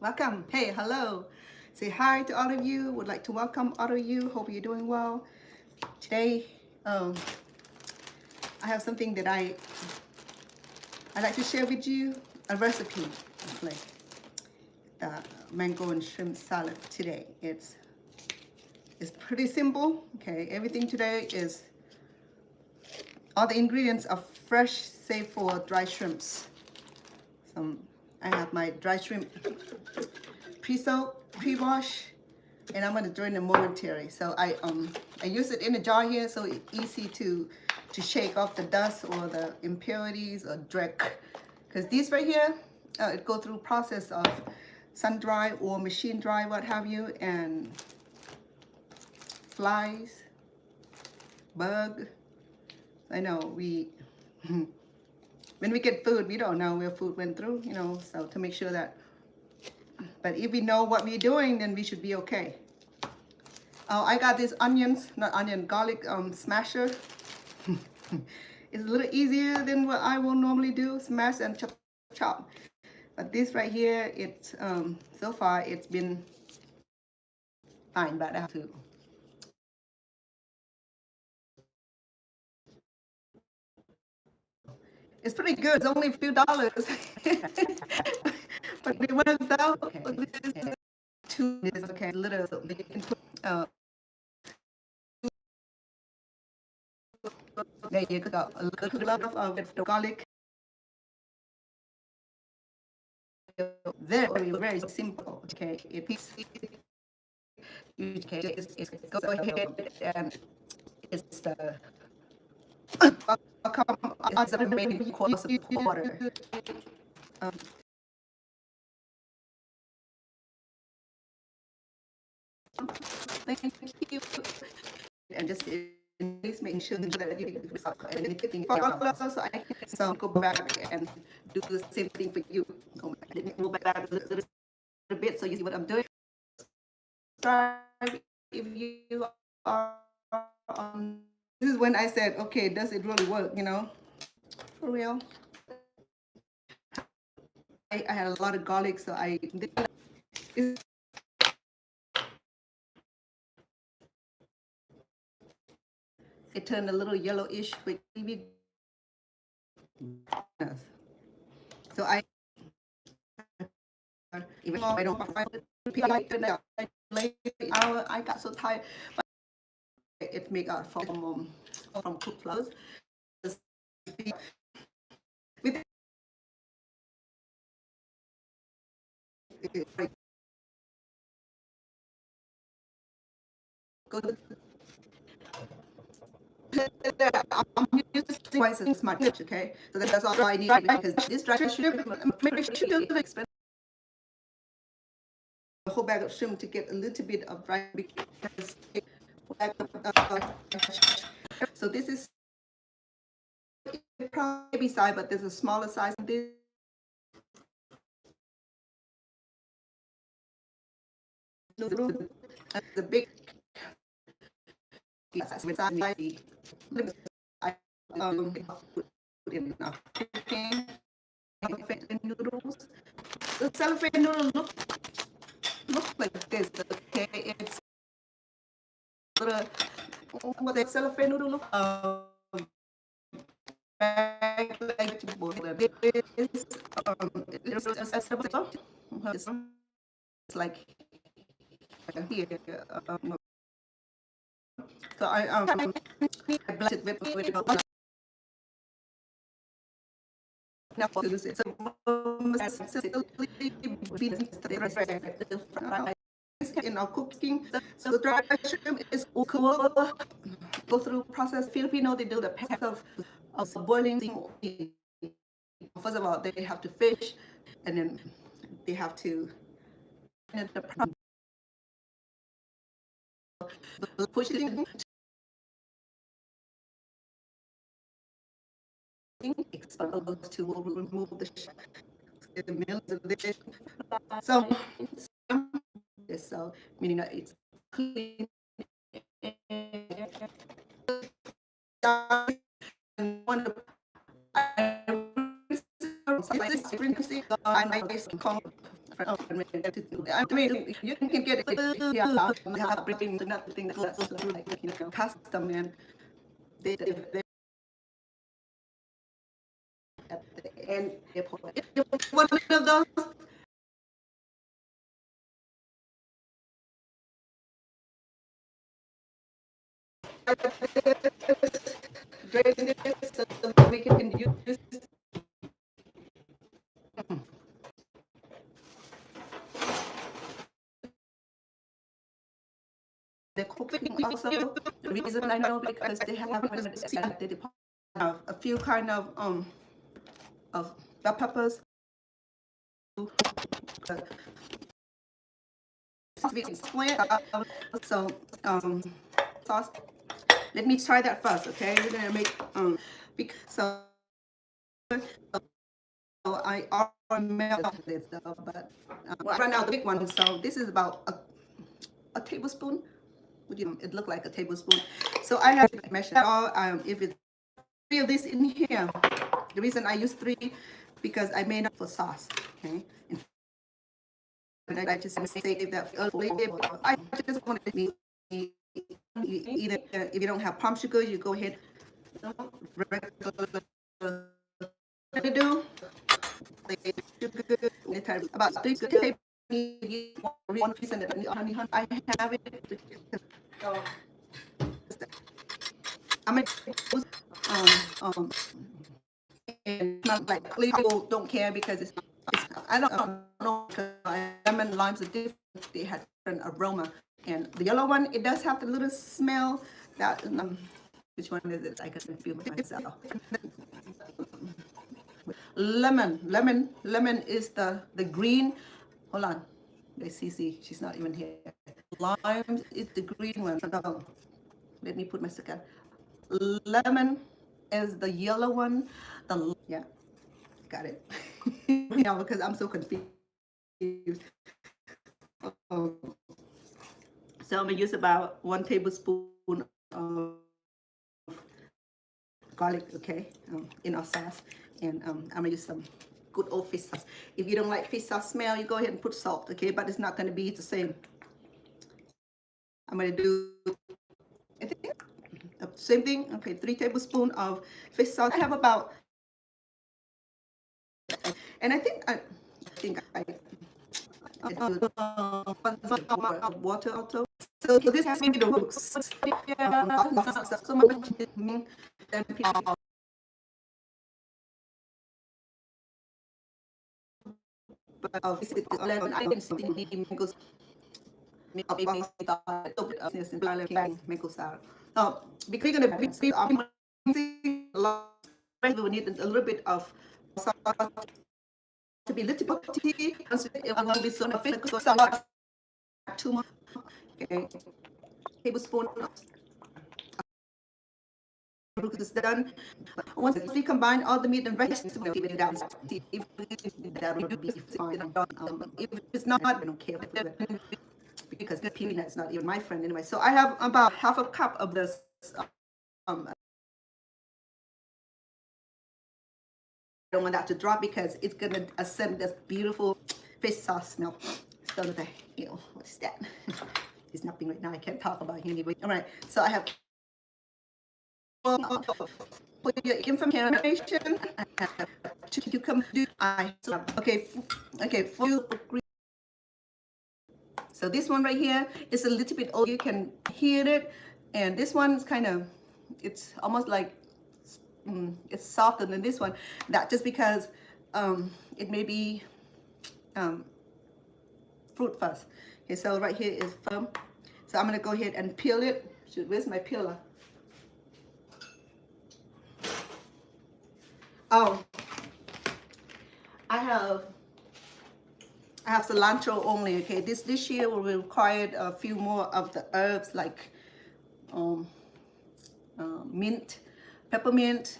Welcome. Hey, hello. Say hi to all of you. Would like to welcome all of you. Hope you're doing well. Today, I have something that I like to share with you. A recipe, like the mango and shrimp salad today. It's pretty simple. Okay, everything today is all the ingredients are fresh, save for dry shrimps. I have my dry shrimp pre-soak, pre-wash, and I'm gonna drain them momentarily. So I use it in a jar here, so it's easy to shake off the dust or the impurities or dreck. Because these right here, it go through process of sun dry or machine dry, what have you, and flies, bug. I know we when we get food, we don't know where food went through, you know. So to make sure that, but if we know what we're doing, then we should be okay. I got these onions, not onion, garlic smasher. It's a little easier than what I will normally do, smash and chop, chop. But this right here, it's so far it's been fine, but I have to. It's pretty good. It's only a few dollars. But it works out. This is two is okay. Little you can put there you go. A little of the garlic. Very, very simple. Okay, it's go ahead and it's the odds of remaining course of water. Um, Thank you. And just please make sure that you and anything so I can go back and do the same thing for you. Go back a little bit so you see what I'm doing. If you are on, this is when I said, okay, does it really work? You know, for real. I had a lot of garlic, so I did. It turned a little yellowish, but maybe. So even though I don't I got so tired, but it make out from cooked flowers. With I'm using twice as much, okay? So that's all I need because this dry shrimp, maybe should do the expensive. A whole bag of shrimp to get a little bit of dry because so this is probably size, but there's a smaller size of this. The big I put in noodles. The cellophane noodle look like this. Okay, it's little what the cellophane noodle look vegetable. It's like here. So I blend it with now for this. So in our cooking, so the dry shrimp is cool. Go through process. Filipino they do the process of boiling. First of all, they have to fish, and then they have to pushing exposed to remove the milk of this. So so meaning that it's clean. One of I I mean, you can get it. Yeah, bring nothing that's like custom, and they at the end airport. One of those. Drain it so we can use the cooking also. The reason I know because they have a few kind of bell peppers. So sauce. Let me try that first, okay? We're gonna make so I already melted this stuff, but right now the big one. So this is about a tablespoon. It looked like a tablespoon. So I have to measure it all. If it's 3 of this in here, the reason I use 3 because I made up for sauce. Okay, and I just save that flavor. I just want to either if you don't have palm sugar, you go ahead. What to do? About 3 tablespoons. One piece and honey. I have it. I'm gonna use and not like people don't care because it's I don't know lemon limes are different. They have different aroma, and the yellow one it does have the little smell that which one is it? I can feel myself. Lemon is the green. Hold on, let's see. She's not even here. Limes is the green one. So, let me put my second. Lemon is the yellow one. Yeah, got it. Yeah, because I'm so confused. So I'm gonna use about 1 tablespoon of garlic, okay, in our sauce, and I'm gonna use some good old fish sauce. If you don't like fish sauce smell, you go ahead and put salt, okay, but it's not gonna be the same. I'm gonna do, I think, same thing. Okay, 3 tablespoons of fish sauce. I have about, and I think I water also. So this has to be the ROUX. So much than people. But visit 11 items in the mangoes. Business in mango sour. Because we're gonna be we will need a little bit of sauce to be a little bit tea. It will be so much too much. Okay, tablespoon is done. Once we combine all the meat and vegetables, keep it down. If that would be fine. If it's not, I don't care because peanut's not even my friend anyway. So I have about half a cup of this. I don't want that to drop because it's gonna send this beautiful fish sauce smell. So that what is that? It's nothing right now. I can't talk about it anyway. All right, so I have for your information. You come do okay. So this one right here is a little bit old. You can hear it, and this one is kind of, it's almost like it's softer than this one. That just because it may be fruit fuzz. Okay, so right here is firm. So I'm gonna go ahead and peel it. Where's my peeler? Oh, I have cilantro only. Okay, this year will require a few more of the herbs like mint, peppermint,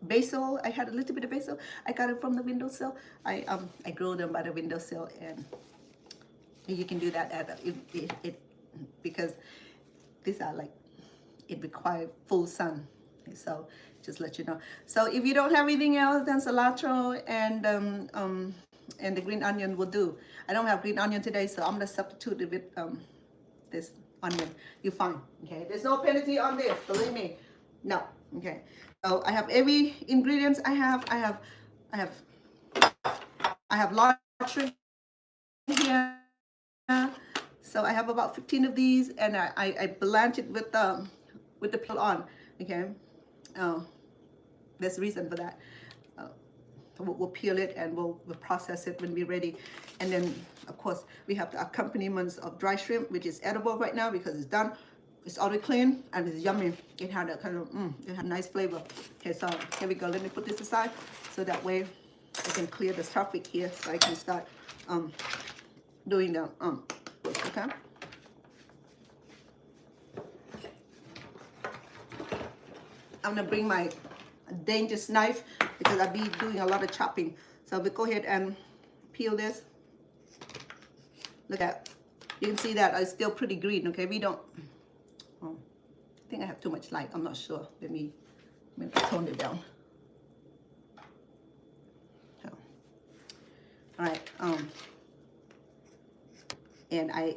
basil. I had a little bit of basil. I got it from the windowsill. I grow them by the windowsill, and you can do that at it because these are like, it requires full sun. So just let you know. So if you don't have anything else, then cilantro and the green onion will do. I don't have green onion today, so I'm gonna substitute it with this onion. You're fine. Okay. There's no penalty on this. Believe me. No. Okay. So I have every ingredients. I have large shrimp here. So I have about 15 of these, and I blanch it with the peel on. Okay. There's a reason for that. We'll peel it and we'll process it when we're ready. And then, of course, we have the accompaniments of dry shrimp, which is edible right now because it's done. It's already clean and it's yummy. It had a kind of, it had a nice flavor. Okay, so here we go. Let me put this aside so that way I can clear the traffic here so I can start doing the, okay? I'm gonna bring my dangerous knife because I'll be doing a lot of chopping. So we'll go ahead and peel this. Look at, you can see that it's still pretty green. Okay, we don't. Oh, I think I have too much light. I'm not sure. Let me tone it down. So, all right. And I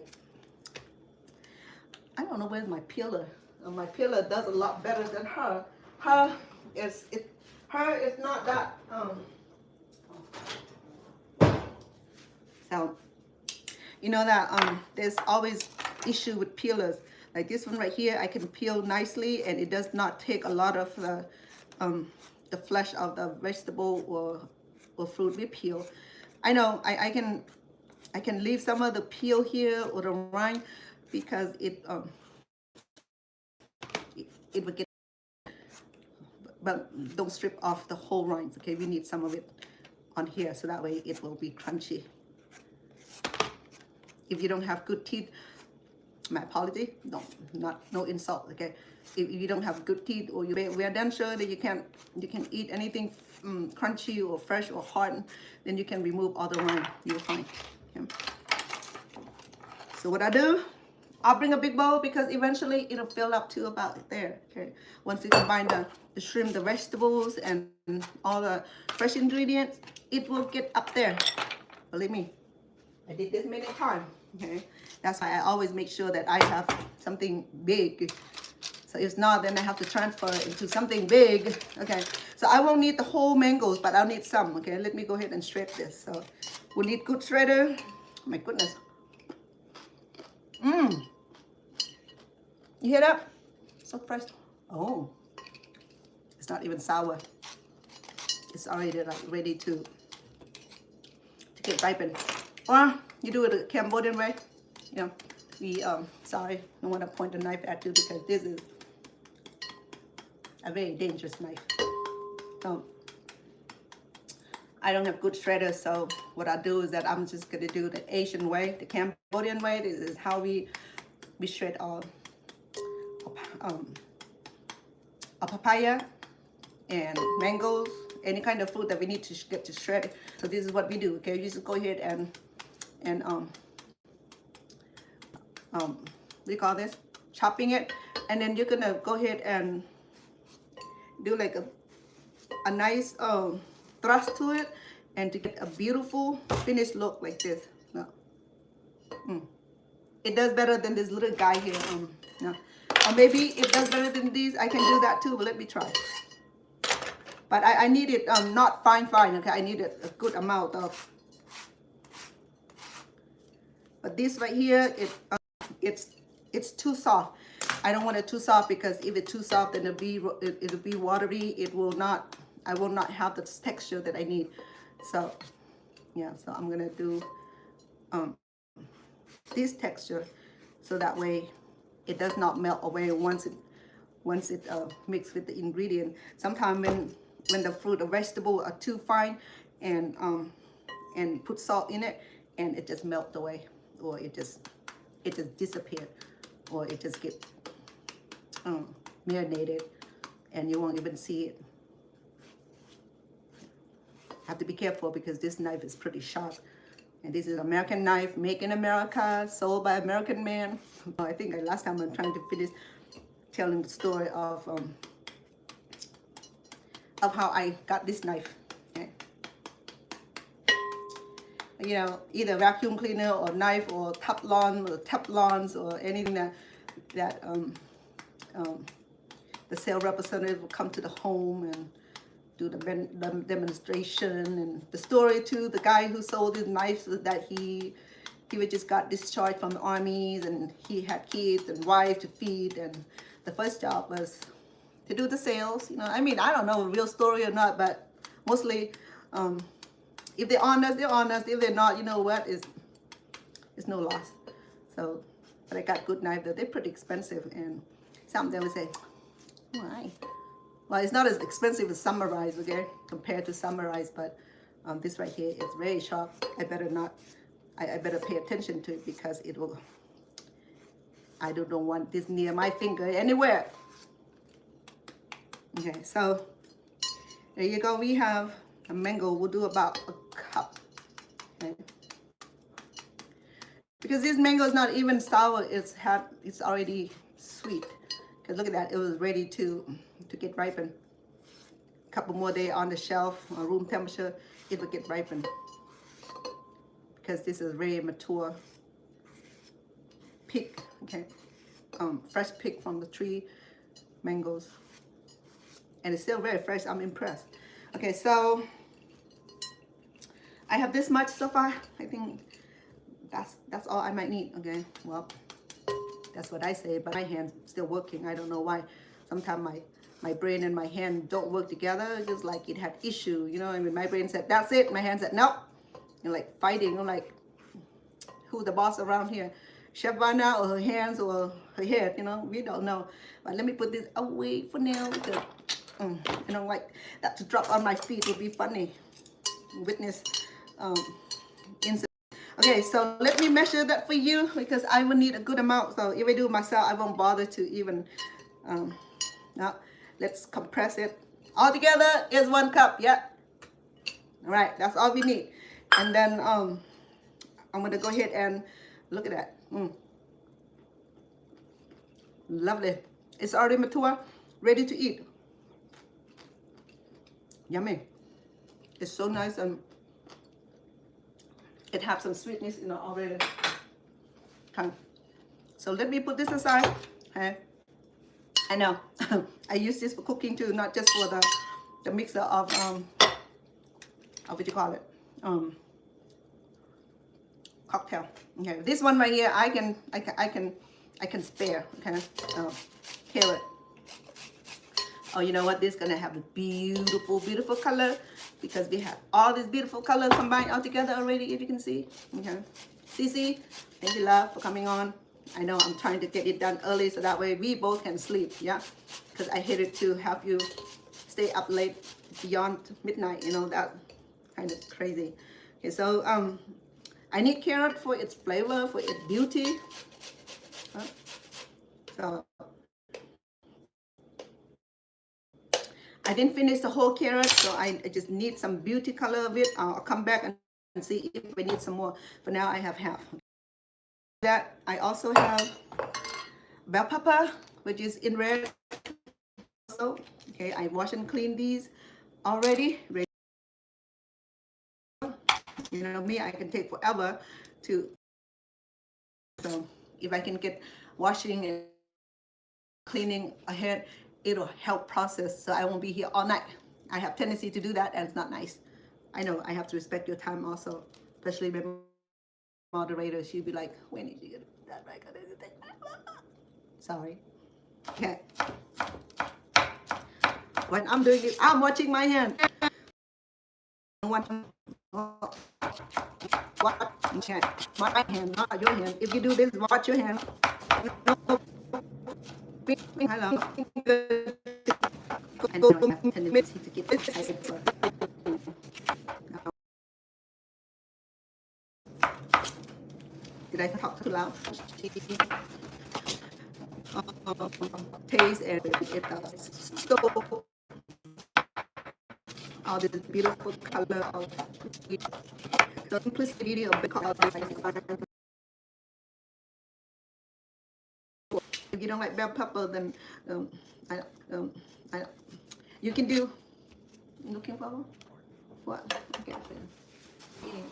don't know where's my peeler. My peeler does a lot better than her. Her is not that so you know that there's always issue with peelers. Like this one right here, I can peel nicely and it does not take a lot of the flesh of the vegetable or fruit we peel. I know I can leave some of the peel here or the rind because it would get, but don't strip off the whole rinds. Okay, we need some of it on here so that way it will be crunchy. If you don't have good teeth, my apology, no insult. Okay, if you don't have good teeth or we are then sure that you can eat anything crunchy or fresh or hard, then you can remove all the rind. You're fine. Okay. So what I do, I'll bring a big bowl because eventually it'll fill up to about there. Okay, once you combine the shrimp, the vegetables, and all the fresh ingredients, it will get up there. Believe me, I did this many times. Okay, that's why I always make sure that I have something big. So if not, then I have to transfer it into something big. Okay, so I won't need the whole mangoes, but I'll need some. Okay, let me go ahead and shred this. So we'll need good shredder. My goodness. You hear that? So fresh. Oh, it's not even sour. It's already like ready to get ripened. Or you do it the Cambodian way. You know, we sorry, I don't want to point the knife at you because this is a very dangerous knife. So I don't have good shredders, so what I do is that I'm just gonna do the Asian way, the Cambodian way. This is how we shred our papaya and mangoes, any kind of fruit that we need to get to shred. So this is what we do. Okay, you just go ahead and what do you call this? Chopping it, and then you're gonna go ahead and do like a nice thrust to it, and to get a beautiful finished look like this. No. It does better than this little guy here. No. Or maybe it does better than these. I can do that too, but let me try. But I need it not fine, okay? I need a good amount of. But this right here, it's too soft. I don't want it too soft because if it's too soft, then it'll be watery. I will not have the texture that I need. So yeah, so I'm gonna do this texture so that way it does not melt away once it mixed with the ingredient. Sometimes when the fruit or vegetable are too fine and put salt in it, and it just melt away, or it just disappeared, or it just get marinated and you won't even see it. Have to be careful because this knife is pretty sharp, and this is an American knife, made in America, sold by American man. I think last time I'm trying to finish telling the story of of how I got this knife. Okay. You know, either vacuum cleaner or knife or Teflons or anything that the sales representative will come to the home and do the demonstration. And the story too, the guy who sold his knives, that he just got discharged from the armies, and he had kids and wife to feed, and the first job was to do the sales. You know, I mean, I don't know real story or not, but mostly if they're honest, they're honest. If they're not, you know what, it's no loss. So, but I got good knives. They're pretty expensive, and some of them would say, why? Well, it's not as expensive as Samurais, okay, compared to Samurais, but this right here is very sharp. I better pay attention to it, because it will, I don't want this near my finger anywhere. Okay, so there you go. We have a mango. We'll do about a cup. Okay. Because this mango is not even sour, it's already sweet. Because look at that, it was ready to get ripened. A couple more days on the shelf, room temperature, it will get ripened. Because this is very mature pick, okay, fresh pick from the tree mangoes, and it's still very fresh. I'm impressed. Okay, so I have this much so far. I think that's all I might need. Okay, well, that's what I say, but my hand's still working. I don't know why. Sometimes my brain and my hand don't work together, just like it had issue, you know. I mean, my brain said that's it, my hand said nope. You're like fighting. I'm like, who's the boss around here? Chef Vanna or her hands or her head, you know? We don't know. But let me put this away for now, because I don't like that to drop on my feet. Would be funny. Witness incident. Okay, so let me measure that for you, because I will need a good amount. So if I do it myself, I won't bother to even, now let's compress it. All together is 1 cup, yeah? All right, that's all we need. And then I'm gonna go ahead and look at that. Lovely. It's already mature, ready to eat. Yummy. It's so nice, and it has some sweetness, you know, already. Okay. So let me put this aside. Okay. I know I use this for cooking too, not just for the mixer of what you call it, cocktail. Okay, this one right here, I can spare. Okay, carrot. Oh, you know what? This is gonna have a beautiful color, because we have all these beautiful colors combined all together already. If you can see. Okay, Cece, thank you, love, for coming on. I know I'm trying to get it done early, so that way we both can sleep. Yeah, because I hated to have you stay up late beyond midnight. You know, that kind of crazy. Okay, so I need carrot for its flavor, for its beauty. So I didn't finish the whole carrot, so I just need some beauty color of it. I'll come back and see if I need some more. For now, I have half. That I also have bell pepper, which is in red. So okay, I wash and clean these already. You know me, I can take forever to. So if I can get washing and cleaning ahead, it'll help process, so I won't be here all night. I have tendency to do that, and it's not nice. I know I have to respect your time also, especially my moderator. She'd be like, when did you get that right? Sorry. Okay. When I'm doing it, I'm watching my hand. Watch my hand, not your hand. If you do this, watch your hand. Hello. Did I talk too loud? Taste and it so all this beautiful color of the simplicity of the color. If you don't like bell pepper, then you can do You looking for what? Okay, eating.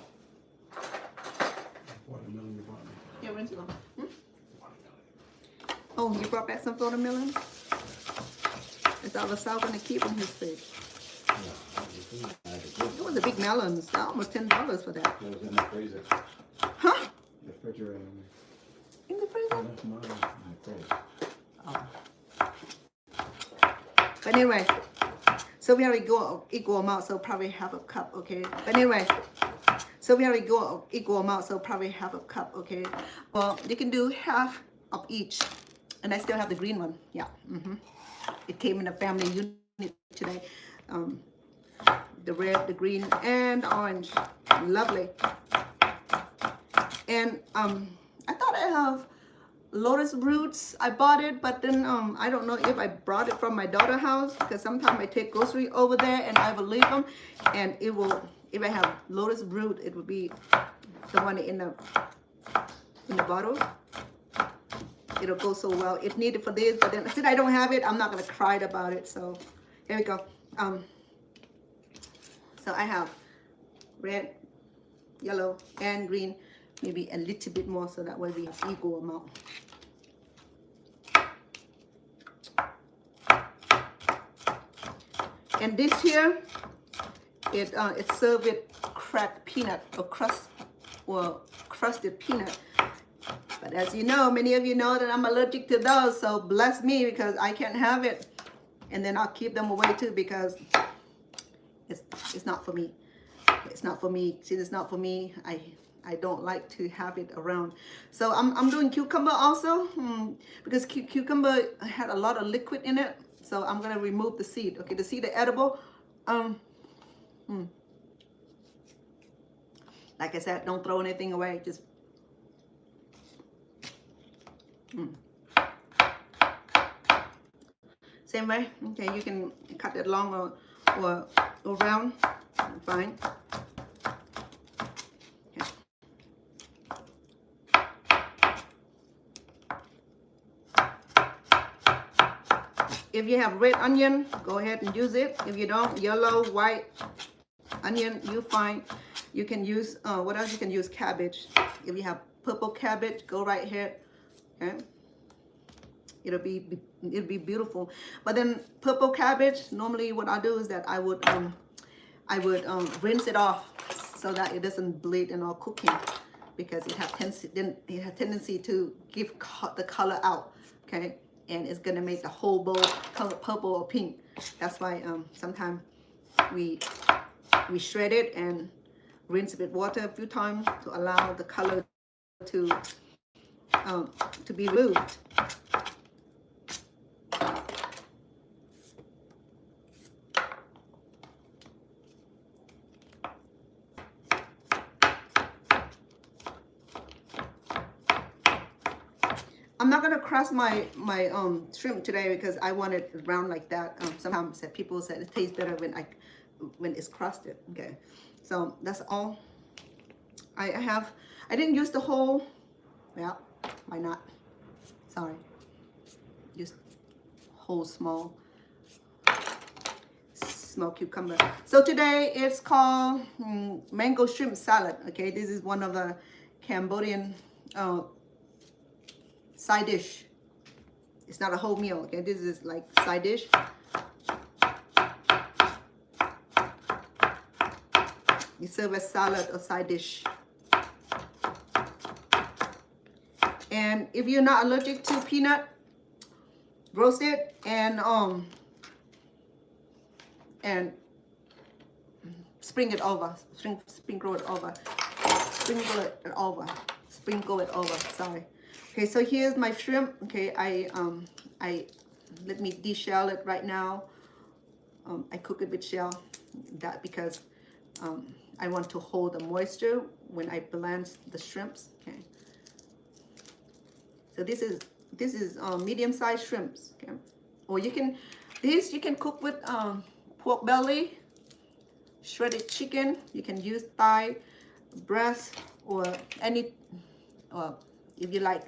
Watermelon you brought me. Yeah, rinse it off. Oh, you brought back some watermelon? It's all the south gonna keep in his fridge. It was a big melon. It's almost $10 for that. It was in the freezer. Huh? The refrigerator. In the freezer? That's mine in the fridge. Oh. But anyway, so we already go equal amount, so probably half a cup, okay? But anyway, so we already go equal amount, so probably half a cup, okay? Well, you can do half of each, and I still have the green one. Yeah. It came in a family unit today. The red, the green, and the orange. Lovely. And I thought I have lotus roots. I bought it, but then I don't know if I brought it from my daughter's house, because sometimes I take grocery over there and I will leave them, and it will, if I have lotus root, it would be the one in the bottle. It'll go so well. It's needed for this, but then since I don't have it, I'm not gonna cry about it. So here we go. So I have red, yellow, and green. Maybe a little bit more, so that way we have equal amount. And this here, it's served with cracked peanut or crusted peanut. But as you know, many of you know that I'm allergic to those, so bless me because I can't have it. And then I'll keep them away too, because it's not for me. It's not for me. See, it's not for me. I don't like to have it around. So I'm doing cucumber also, because cucumber had a lot of liquid in it. So I'm gonna remove the seed. Okay, the seed are edible. Like I said, don't throw anything away. Just same way. Okay, you can cut it long or round. Fine. Okay. If you have red onion, go ahead and use it. If you don't, yellow, white onion, you fine. You can use what else? You can use cabbage. If you have purple cabbage, go right here. Okay, it'll be beautiful. But then purple cabbage, normally what I do is that I would rinse it off so that it doesn't bleed in all cooking, because it has tendency to give the color out. Okay, and it's gonna make the whole bowl color purple or pink. That's why sometimes we shred it and rinse it with water a few times to allow the color to be removed. I'm not gonna crush my shrimp today because I want it round like that. Sometimes people say it tastes better when it's crusted. Okay, so that's all I have. I didn't use the whole. Well, why not? Sorry, just whole small cucumber. So today it's called mango shrimp salad. Okay, this is one of the Cambodian side dish. It's not a whole meal. Okay, this is like side dish. You serve as salad or side dish. And if you're not allergic to peanut, roast it and sprinkle it over. Sprinkle it over. Sprinkle it over. Sorry. Okay, so here's my shrimp. Okay, I let me deshell it right now. I cook it with shell, that because I want to hold the moisture when I blanch the shrimps. Okay. So this is medium-sized shrimps. Okay, or you can cook with pork belly, shredded chicken. You can use thigh, breast, or any, if you like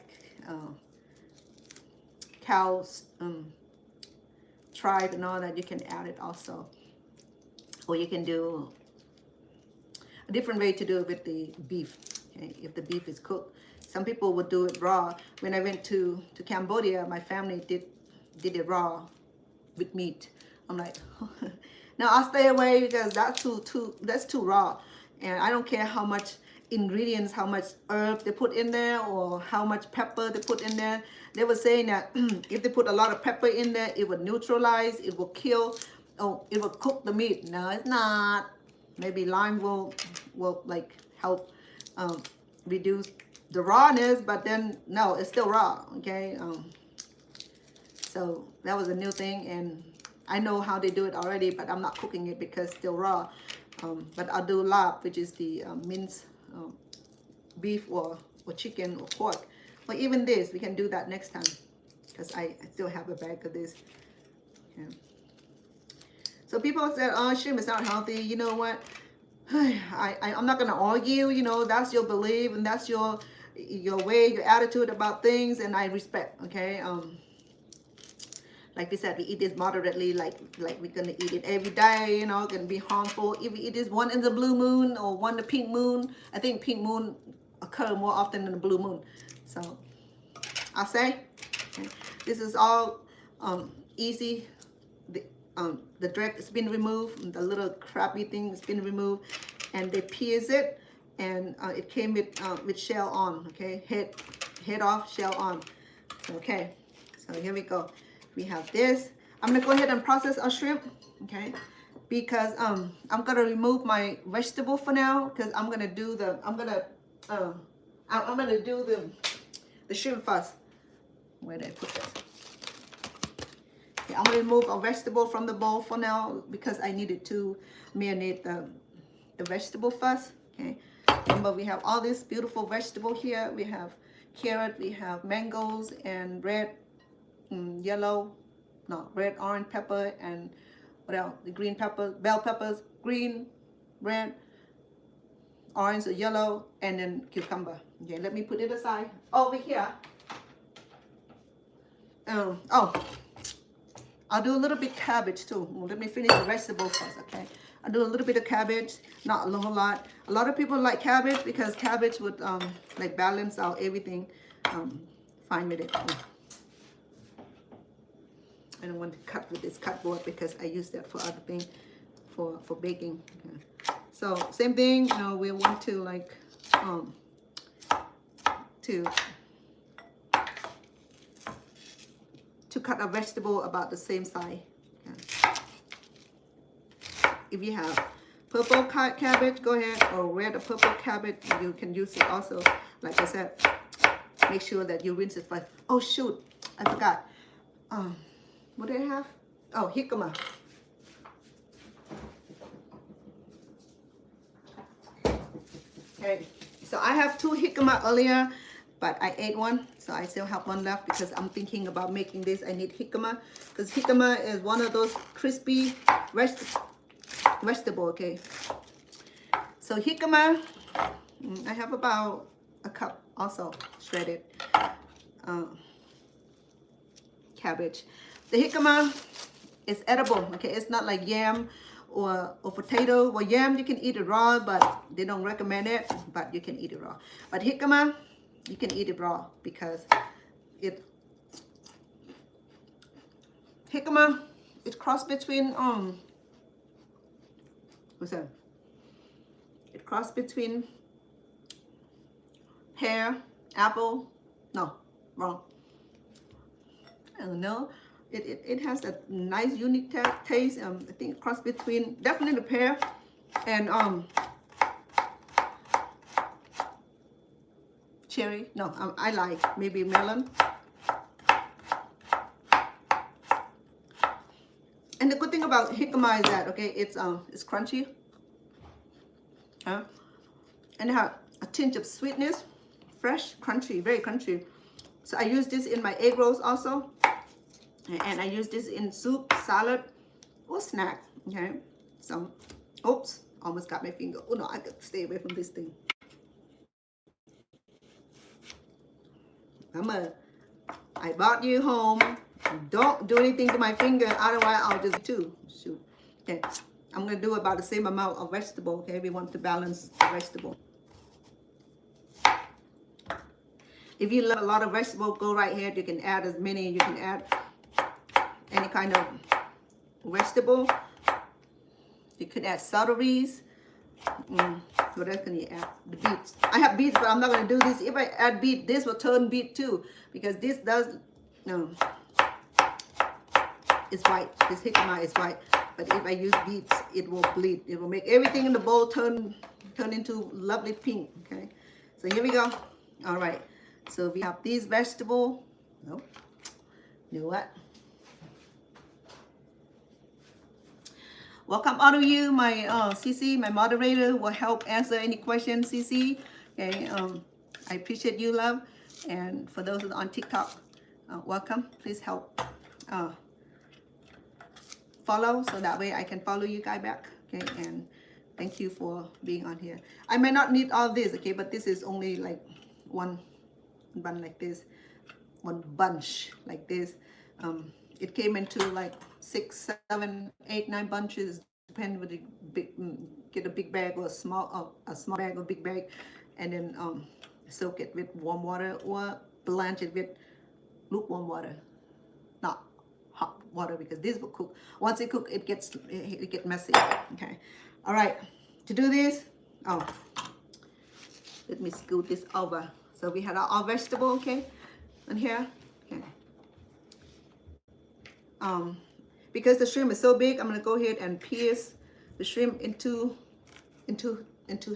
cows tripe and all that, you can add it also. or you can do a different way to do it with the beef. Okay, if the beef is cooked, some people would do it raw. When I went to Cambodia, my family did it raw with meat. I'm like, now I'll stay away because that's too raw, and I don't care how much ingredients, how much herb they put in there, or how much pepper they put in there. They were saying that if they put a lot of pepper in there, it would neutralize, it will kill, oh, it will cook the meat. No, it's not. Maybe lime will like help reduce the rawness, but then no, it's still raw. Okay, so that was a new thing, and I know how they do it already, but I'm not cooking it because it's still raw. But I'll do lab, which is the minced beef or chicken or pork, or even this. We can do that next time because I still have a bag of this. Yeah. So people said, oh, shrimp is not healthy. You know what? I'm not gonna argue. You know, that's your belief and that's your way, your attitude about things, and I respect. Okay. Like we said, we eat this moderately, like we're gonna eat it every day, you know, gonna be harmful. If we eat this one in the blue moon or one the pink moon, I think pink moon occur more often than the blue moon. So I'll say, okay, this is all easy. The dreck has been removed, the little crappy thing has been removed, and they pierce it, and it came with shell on, okay, head off, shell on. Okay, so here we go. We have this. I'm gonna go ahead and process our shrimp, okay? Because I'm gonna remove my vegetable for now, because I'm gonna do the the shrimp first. Where did I put this? Okay, I'm gonna remove a vegetable from the bowl for now because I needed to marinate the vegetable first. Okay, remember we have all this beautiful vegetable here. We have carrot, we have mangoes, and red, red, orange pepper, and what else? The green pepper, bell peppers, green, red, orange, or yellow, and then cucumber. Okay, let me put it aside. Over here. I'll do a little bit cabbage too. Well, let me finish the vegetable first, okay? I'll do a little bit of cabbage, not a whole lot. A lot of people like cabbage because cabbage would like balance out everything. Fine with it. I don't want to cut with this cutboard because I use that for other things, for baking. Okay. So same thing, you know, we want to like to cut a vegetable about the same size. Okay. If you have purple cabbage, go ahead, or red or purple cabbage, you can use it also. Like I said, make sure that you rinse it first. Oh shoot, I forgot. What do I have? Oh, jicama. Okay, so I have 2 jicama earlier, but I ate one, so I still have one left because I'm thinking about making this. I need jicama because jicama is one of those crispy vegetable. Okay, so jicama, I have about a cup also shredded cabbage. The jicama is edible. Okay, it's not like yam or potato. Well, yam you can eat it raw, but they don't recommend it. But you can eat it raw. But jicama, you can eat it raw because jicama is cross between what's that? It cross between pear, apple. No, wrong. I don't know. It has a nice unique taste. I think it cross between definitely the pear and cherry. No, I like maybe melon. And the good thing about jicama is that it's crunchy, and it has a tinge of sweetness, fresh, crunchy, very crunchy. So I use this in my egg rolls also. And I use this in soup, salad, or snack. Okay, so, oops, almost got my finger. Oh no, I could stay away from this thing. I brought you home. Don't do anything to my finger, otherwise I'll just shoot. Okay, I'm gonna do about the same amount of vegetable. Okay, we want to balance the vegetable. If you love a lot of vegetable, go right here. You can add as many. You can add any kind of vegetable. You could add celeries. What else can you add? The beets. I have beets, but I'm not going to do this. If I add beet, this will turn beet too, because this does, no, it's white. This jicama is white. But if I use beets, it will bleed. It will make everything in the bowl turn into lovely pink. Okay, so here we go. All right. So we have these vegetables. Nope. You know what? Welcome all of you, my CC, my moderator, will help answer any questions, CC. Okay, I appreciate you, love. And for those on TikTok, welcome. Please help follow, so that way I can follow you guys back. Okay, and thank you for being on here. I may not need all this, okay, but this is only like one bun like this, one bunch like this. It came into like 6, 7, 8, 9 bunches, depending whether you get a big bag or a small bag or big bag, and then soak it with warm water or blanch it with lukewarm water, not hot water, because this will cook. Once it cooks, it gets messy. Okay, all right. To do this, let me scoot this over. So we had our vegetable, okay, and here, okay. Because the shrimp is so big, I'm gonna go ahead and pierce the shrimp into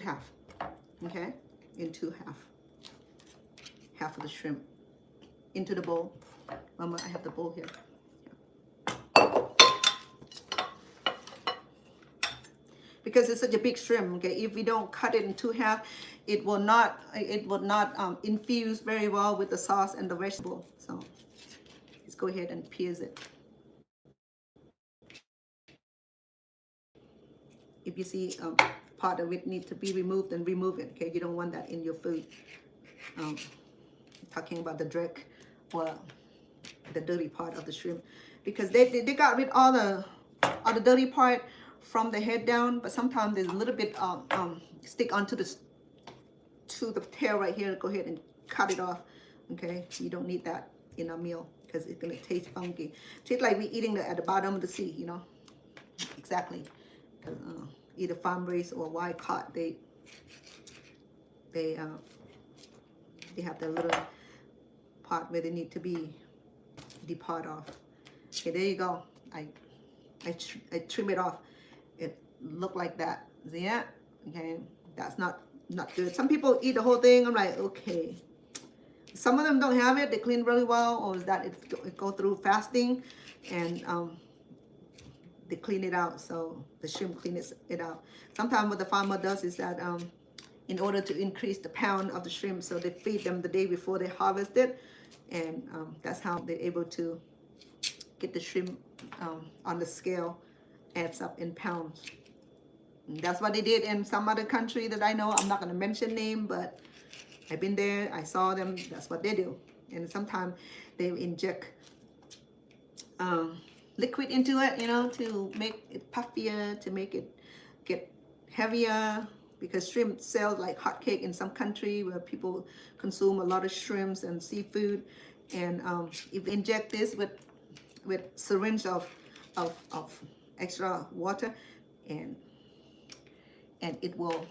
half. Okay, into half of the shrimp into the bowl. Mama, I have the bowl here. Because it's such a big shrimp, okay, if we don't cut it into half, it will not infuse very well with the sauce and the vegetable. So let's go ahead and pierce it. If you see part of it need to be removed, then remove it. Okay, you don't want that in your food. Talking about the dreck or the dirty part of the shrimp, because they got rid all the dirty part from the head down, but sometimes there's a little bit stick onto the tail right here. Go ahead and cut it off. Okay, you don't need that in a meal because it's gonna taste funky. Tastes like we eating at the bottom of the sea, you know. Exactly. Either farm raised or wild caught, they have their little part where they need to be depart off. Okay, there you go. I trim it off. It looked like that. See that? Okay, that's not good. Some people eat the whole thing. I'm like, okay. Some of them don't have it. They clean really well, or is that it go through fasting and they clean it out, so the shrimp cleans it out. Sometimes what the farmer does is that in order to increase the pound of the shrimp, so they feed them the day before they harvest it, and that's how they're able to get the shrimp on the scale, adds up in pounds. And that's what they did in some other country that I know. I'm not going to mention name, but I've been there. I saw them. That's what they do. And sometimes they inject liquid into it, you know, to make it puffier, to make it get heavier, because shrimp sells like hotcake in some country where people consume a lot of shrimps and seafood. And if you inject this with syringe of extra water, and it will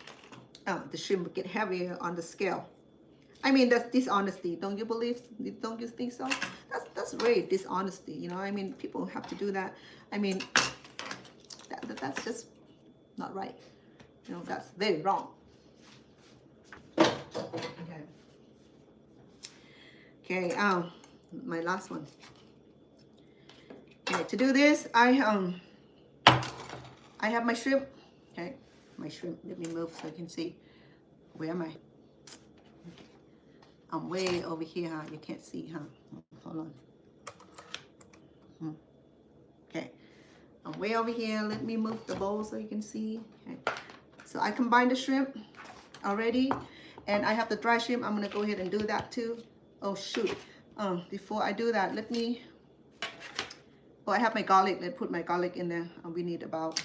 the shrimp will get heavier on the scale. I mean, that's dishonesty. Don't you believe? Don't you think so? That's very dishonesty. You know, I mean, people have to do that. I mean, that's just not right. You know, that's very wrong. Okay. Okay. My last one. Okay. To do this, I have my shrimp. Okay. My shrimp. Let me move so you can see. Where am I? I'm way over here, huh? You can't see, huh? Hold on. Okay. I'm way over here. Let me move the bowl so you can see. Okay. So I combined the shrimp already, and I have the dry shrimp. I'm gonna go ahead and do that too. Oh shoot. Before I do that, let me. Oh, I have my garlic. Let's put my garlic in there. We need about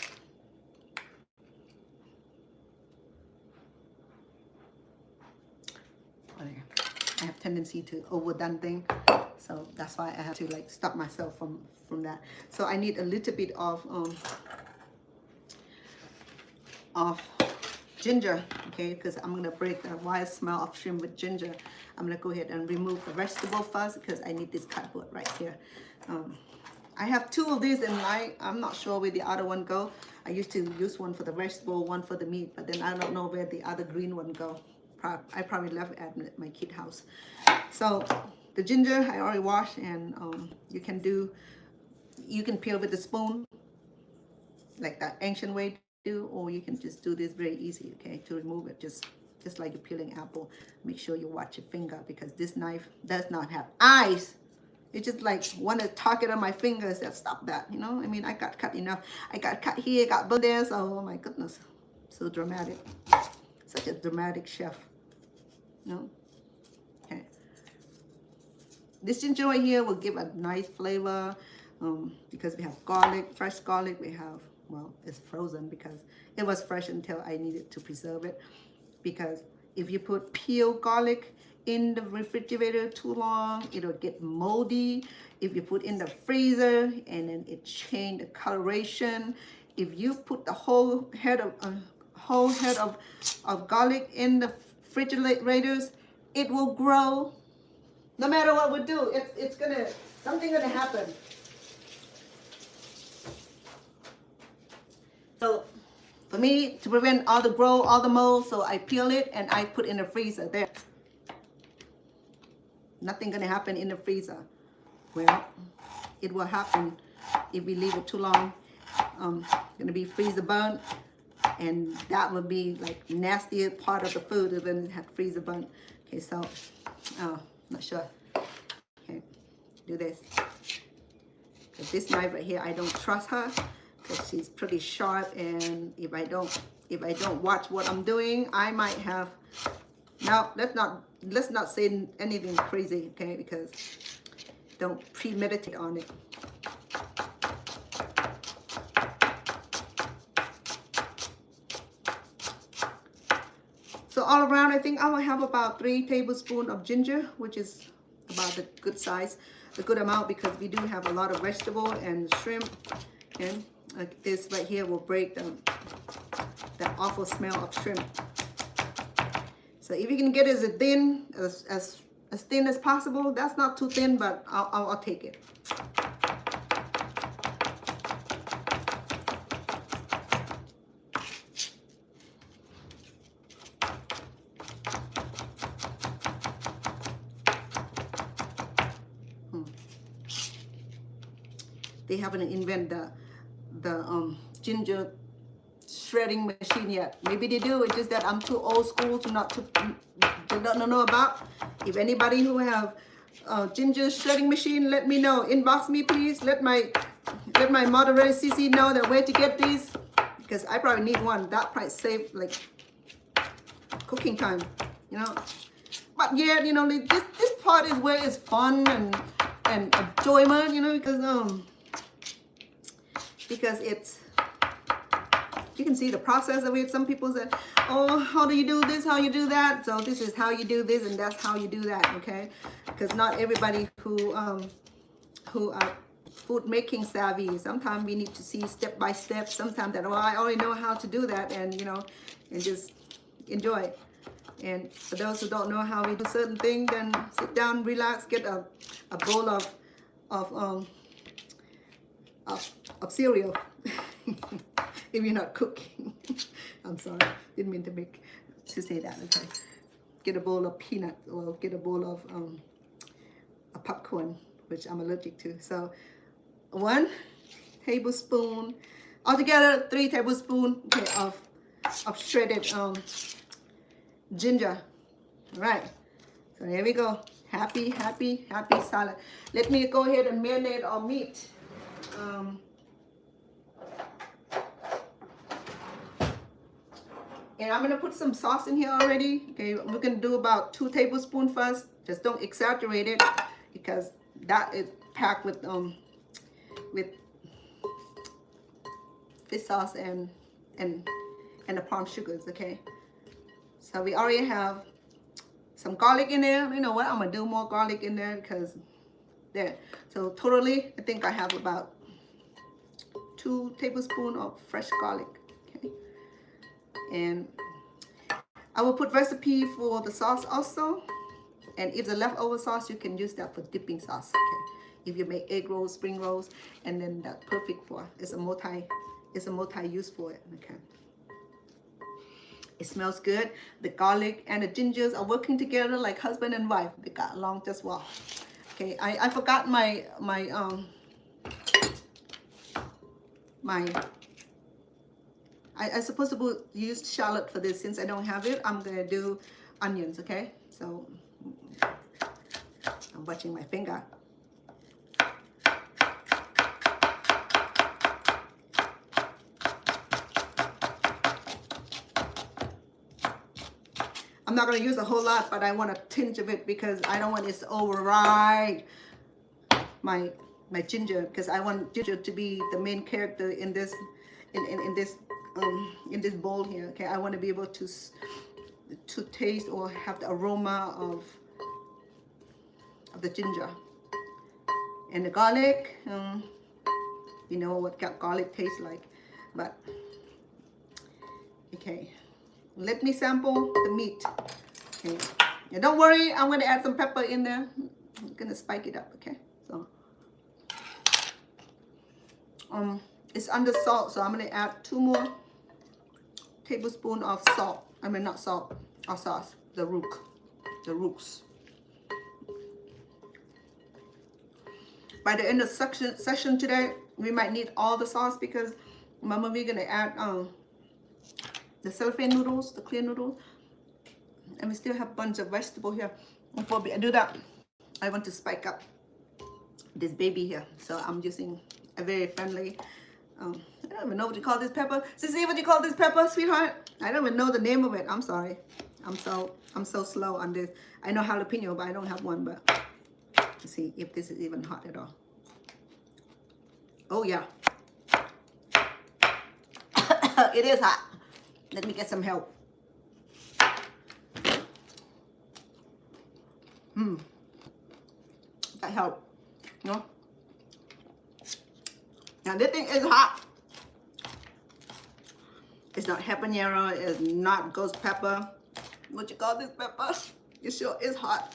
tendency to overdone thing. So that's why I have to like stop myself from that. So I need a little bit of ginger, okay, because I'm gonna break the wild smell of shrimp with ginger. I'm gonna go ahead and remove the vegetable first because I need this cardboard right here. I have two of these in line. I'm not sure where the other one go. I used to use one for the vegetable, one for the meat, but then I don't know where the other green one go. I probably left it at my kid house. So the ginger I already washed, and you can peel with the spoon like that ancient way to do, or you can just do this very easy, okay, to remove it just like you're peeling apple. Make sure you watch your finger because this knife does not have eyes. It's just like want to target on my fingers. That stop that, you know. I mean, I got cut enough. I got cut here, got burned there. So, oh my goodness, so dramatic. Such a dramatic chef. No, okay. This ginger right here will give a nice flavor because we have garlic, fresh garlic. We have, well, it's frozen because it was fresh until I needed to preserve it. Because if you put peeled garlic in the refrigerator too long, it'll get moldy. If you put in the freezer and then it change the coloration. If you put the whole head of garlic in the refrigerators, it will grow. No matter what we do, it's gonna, something gonna happen. So for me, to prevent all the grow, all the mold, so I peel it and I put in the freezer there. Nothing gonna happen in the freezer. Well, it will happen if we leave it too long. Gonna be freezer burnt, and that would be like nastier part of the food if it had freezer burnt. Okay, so not sure. Okay, do this. Because this knife right here, I don't trust her because she's pretty sharp, and if I don't watch what I'm doing, I might have. Now let's not say anything crazy, okay? Because don't premeditate on it. So all around, I think I will have about 3 tablespoons of ginger, which is about the good size, the good amount, because we do have a lot of vegetable and shrimp, and like this right here will break the awful smell of shrimp. So if you can get it as thin as thin as possible, that's not too thin, but I'll take it. They haven't invented the ginger shredding machine yet. Maybe they do. It's just that I'm too old school to don't know about. If anybody who have ginger shredding machine, let me know. Inbox me, please. Let my moderator CC know that where to get these, because I probably need one. That probably save like cooking time, you know. But yeah, you know, this part is where it's fun and enjoyment, you know, because it's, you can see the process of it. Some people say, oh, how do you do this, how you do that? So this is how you do this, and that's how you do that, okay? Because not everybody who are food making savvy. Sometimes we need to see step by step. Sometimes that, well, I already know how to do that, and you know, and just enjoy it. And for those who don't know how we do certain things, then sit down, relax, get a bowl of cereal. If you're not cooking. I'm sorry, didn't mean to say that. Okay, get a bowl of peanut, or get a bowl of a popcorn, which I'm allergic to. So 1 tablespoon, altogether 3 tablespoons, okay, of shredded ginger. All right, so here we go. Happy salad. Let me go ahead and marinate our meat. And I'm gonna put some sauce in here already. Okay, we're gonna do about 2 tablespoons first. Just don't exaggerate it, because that is packed with fish sauce and the palm sugars. Okay, so we already have some garlic in there. You know what? I'm gonna do more garlic in there because there. So totally, I think I have about 2 tablespoons of fresh garlic. Okay, and I will put recipe for the sauce also. And if the leftover sauce, you can use that for dipping sauce. Okay, if you make egg rolls, spring rolls, and then that's perfect for it's a multi use for it. Okay. It smells good. The garlic and the gingers are working together like husband and wife. They got along just well. Okay, I forgot my I supposed to use shallot for this. Since I don't have it, I'm gonna do onions. Okay, so I'm watching my finger. I'm not going to use a whole lot, but I want a tinge of it because I don't want it to override my ginger, because I want ginger to be the main character in this in this bowl here. Okay, I want to be able to taste or have the aroma of the ginger and the garlic. You know what garlic tastes like, but okay. Let me sample the meat. Okay. Now don't worry, I'm going to add some pepper in there. I'm going to spike it up, okay? So it's under salt, so I'm going to add 2 more tablespoons of salt. I mean not salt, or sauce, the ROUX. By the end of session today, we might need all the sauce because Mama, we're going to add the cellophane noodles, the clear noodles, and we still have a bunch of vegetable here. Before I do that, I want to spike up this baby here, so I'm using a very friendly I don't even know what you call this pepper. Sissy, what do you call this pepper, sweetheart? I don't even know the name of it. I'm sorry. I'm so slow on this. I know jalapeno, but I don't have one. But let's see if this is even hot at all. Oh yeah. It is hot. Let me get some help. That help. No? Now this thing is hot. It's not habanero, it's not ghost pepper. What you call this pepper? It sure is hot.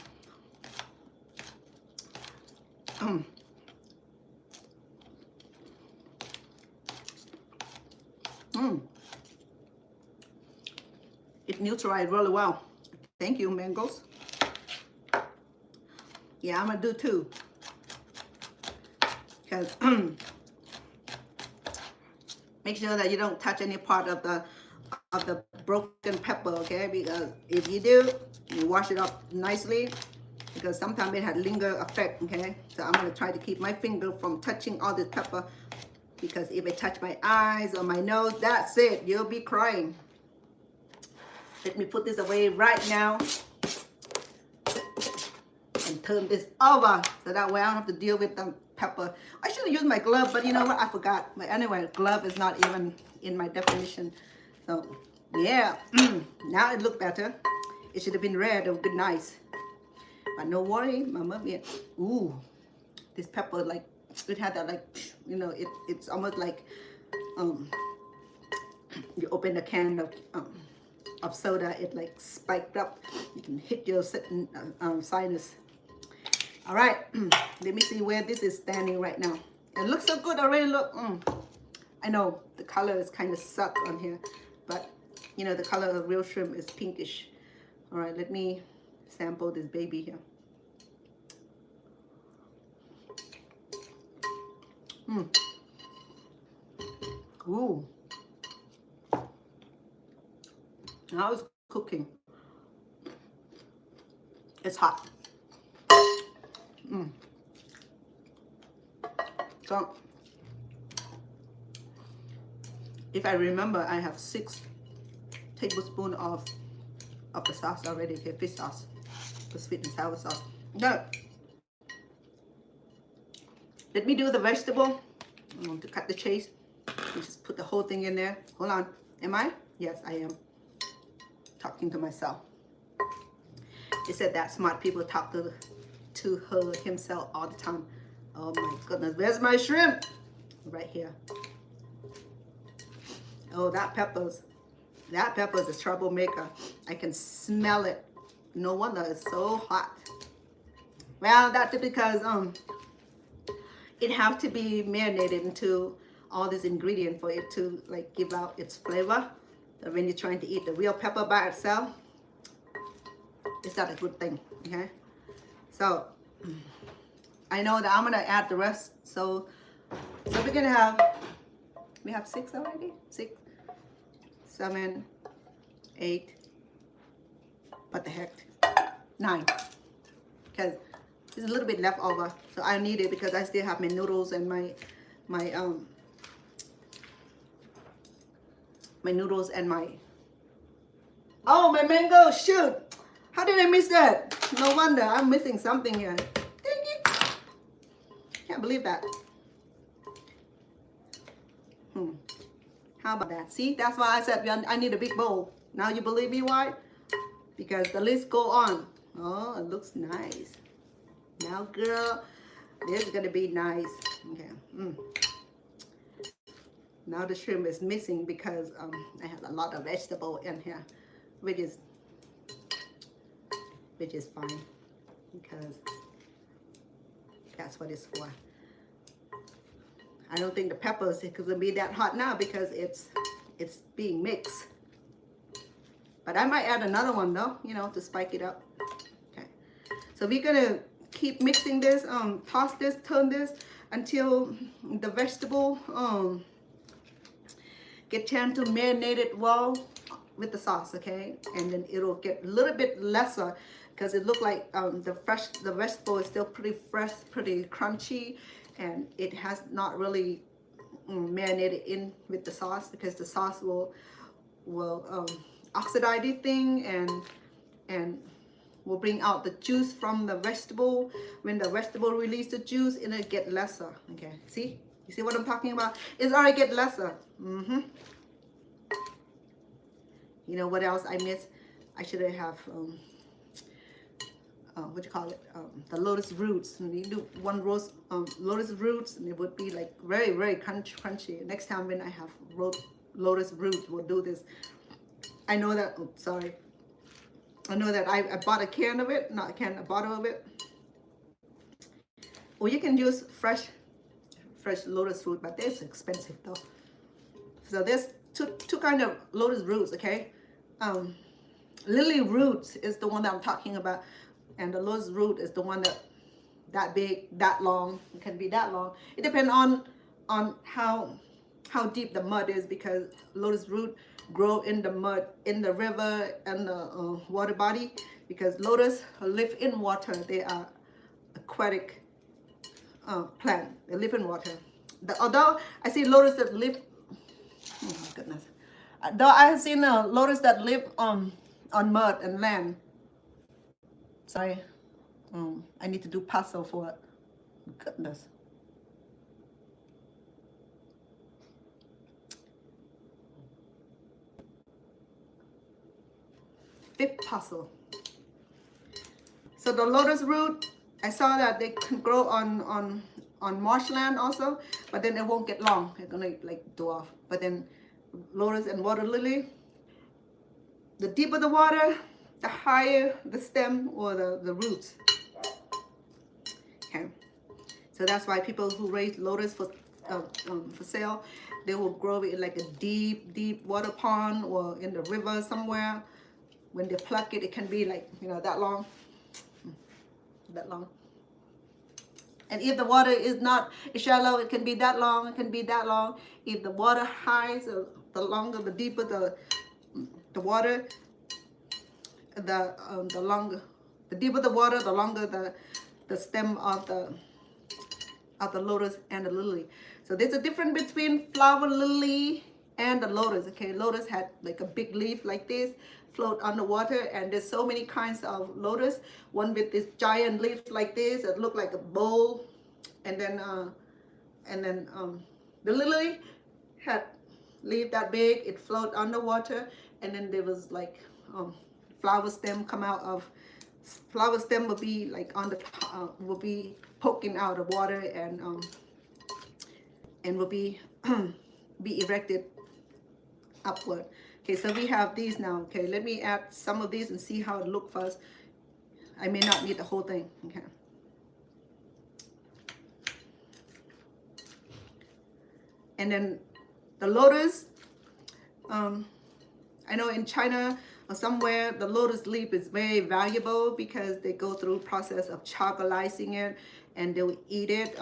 It neutralized really well. Thank you, mangoes. Yeah, I'm gonna do 2. Because make sure that you don't touch any part of the broken pepper, okay? Because if you do, you wash it up nicely, because sometimes it had linger effect, okay? So I'm gonna try to keep my finger from touching all this pepper, because if it touch my eyes or my nose, that's it, you'll be crying. Let me put this away right now and turn this over, so that way I don't have to deal with the pepper. I should have used my glove, but you know what? I forgot. But anyway, glove is not even in my definition. So yeah, now it looked better. It should have been red. It would be nice. But no worry, Mama. Yeah. Ooh, this pepper, like it had that, like, you know, it's almost like you open a can of soda, it like spiked up. You can hit your sinus. All right, let me see where this is standing right now. It looks so good already. Look, I know the color is kind of suck on here, but you know the color of real shrimp is pinkish. All right, let me sample this baby here. Ooh. Now it's cooking. It's hot. So, if I remember, I have 6 tablespoons of the sauce already. Okay, fish sauce, the sweet and sour sauce. Now, let me do the vegetable. I'm going to cut the cheese. Just put the whole thing in there. Hold on. Am I? Yes, I am. Talking to myself. It said that smart people talk to her himself all the time. Oh my goodness, where's my shrimp? Right here. Oh, that pepper's a troublemaker. I can smell it. No wonder it's so hot. Well, that's because it have to be marinated into all this ingredient for it to like give out its flavor. So when you're trying to eat the real pepper by itself, it's not a good thing. Okay, so I know that I'm gonna add the rest. So we're gonna have, we have 6 already. 6, 7, 8. What the heck? 9. Because there's a little bit left over, so I need it because I still have my noodles and my noodles and my, oh, my mango, shoot, how did I miss that? No wonder I'm missing something here. Dang it, can't believe that. How about that? See, that's why I said I need a big bowl. Now you believe me why? Because the list go on. Oh, it looks nice. Now, girl, this is gonna be nice. Okay. Now the shrimp is missing because I have a lot of vegetable in here, which is fine because that's what it's for. I don't think the peppers is gonna be that hot now because it's being mixed. But I might add another one though, you know, to spike it up. Okay. So we're gonna keep mixing this, toss this, turn this until the vegetable get chance to marinate it well with the sauce, okay? And then it'll get a little bit lesser because it looked like the vegetable is still pretty fresh, pretty crunchy, and it has not really marinated in with the sauce because the sauce will oxidize the thing and will bring out the juice from the vegetable. When the vegetable release the juice, it'll get lesser. Okay, see? You see what I'm talking about? It's already get lesser. You know what else I missed? I should have what you call it? The lotus roots. And you do one roast lotus roots, and it would be like very, very crunchy. Next time when I have lotus roots, we'll do this. I know that. Oh, sorry. I know that I bought a can of it, not a can, a bottle of it. Or you can use fresh lotus root, but it's expensive though. So there's two kind of lotus roots, okay? Lily roots is the one that I'm talking about, and the lotus root is the one that big, that long. It can be that long. It depends on how deep the mud is, because lotus root grow in the mud, in the river and the water body, because lotus live in water. They are aquatic plant. They live in water. Although I see lotus that live, oh my goodness, though I have seen lotus that live on mud and land. Sorry, I need to do puzzle for it. Goodness. Fifth puzzle. So the lotus root, I saw that they can grow on marshland also, but then it won't get long. It's gonna like dwarf. But then lotus and water lily, the deeper the water, the higher the stem or the roots. Okay, so that's why people who raise lotus for sale, they will grow it in like a deep water pond or in the river somewhere. When they pluck it, it can be like, you know, that long. And if the water is not shallow, it can be that long. It can be that long. If the water high, so the longer, the deeper the water, the longer, the deeper the water, the longer the stem of the lotus and the lily. So there's a difference between flower lily and the lotus. Okay, lotus had like a big leaf like this, float underwater, and there's so many kinds of lotus. One with this giant leaf like this, it looked like a bowl, and then the lily had leaf that big, it float underwater, and then there was like flower stem come out of flower stem will be like on the will be poking out of water and will be be erected upward. Okay, so we have these now. Okay, let me add some of these and see how it look first. I may not need the whole thing. Okay. And then the lotus, I know in China or somewhere the lotus leaf is very valuable because they go through process of chocolating it and they'll eat it.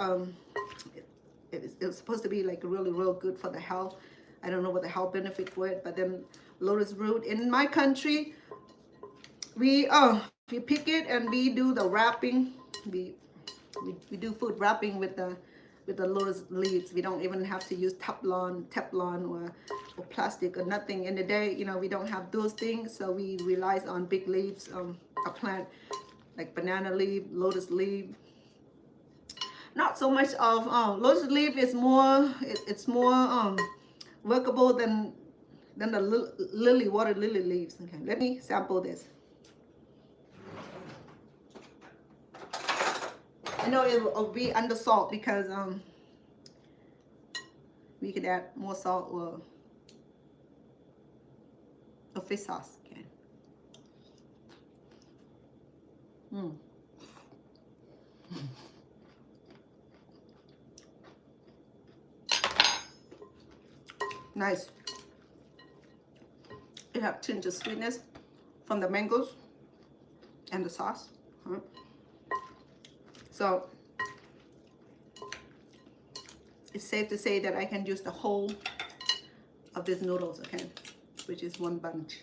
It's supposed to be like really real good for the health. I don't know what the health benefit for it, but then lotus root in my country, we pick it and we do the wrapping. We do food wrapping with the lotus leaves. We don't even have to use Teflon or plastic or nothing. In the day, you know, we don't have those things, so we rely on big leaves, a plant like banana leaf, lotus leaf. Not so much of lotus leaf is more. It's more workable than the water lily leaves. Okay, let me sample this. I know it will be under salt because we could add more salt or fish sauce. Okay. Nice. It has tinge of sweetness from the mangoes and the sauce. So it's safe to say that I can use the whole of these noodles, okay, which is one bunch,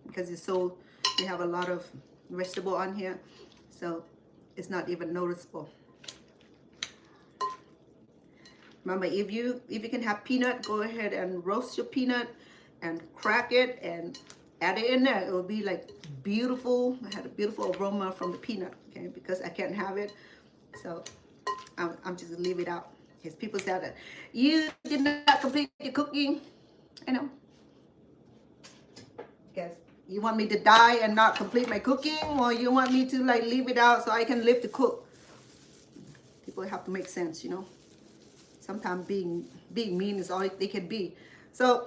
because it's so, we have a lot of vegetable on here, so it's not even noticeable. Remember, if you can have peanut, go ahead and roast your peanut and crack it and add it in there. It will be like beautiful. I had a beautiful aroma from the peanut, okay, because I can't have it, so I'm just gonna leave it out. Because people said that you did not complete your cooking. I know. Because you want me to die and not complete my cooking, or you want me to like leave it out so I can live to cook. People have to make sense, you know. Sometimes being mean is all they can be. So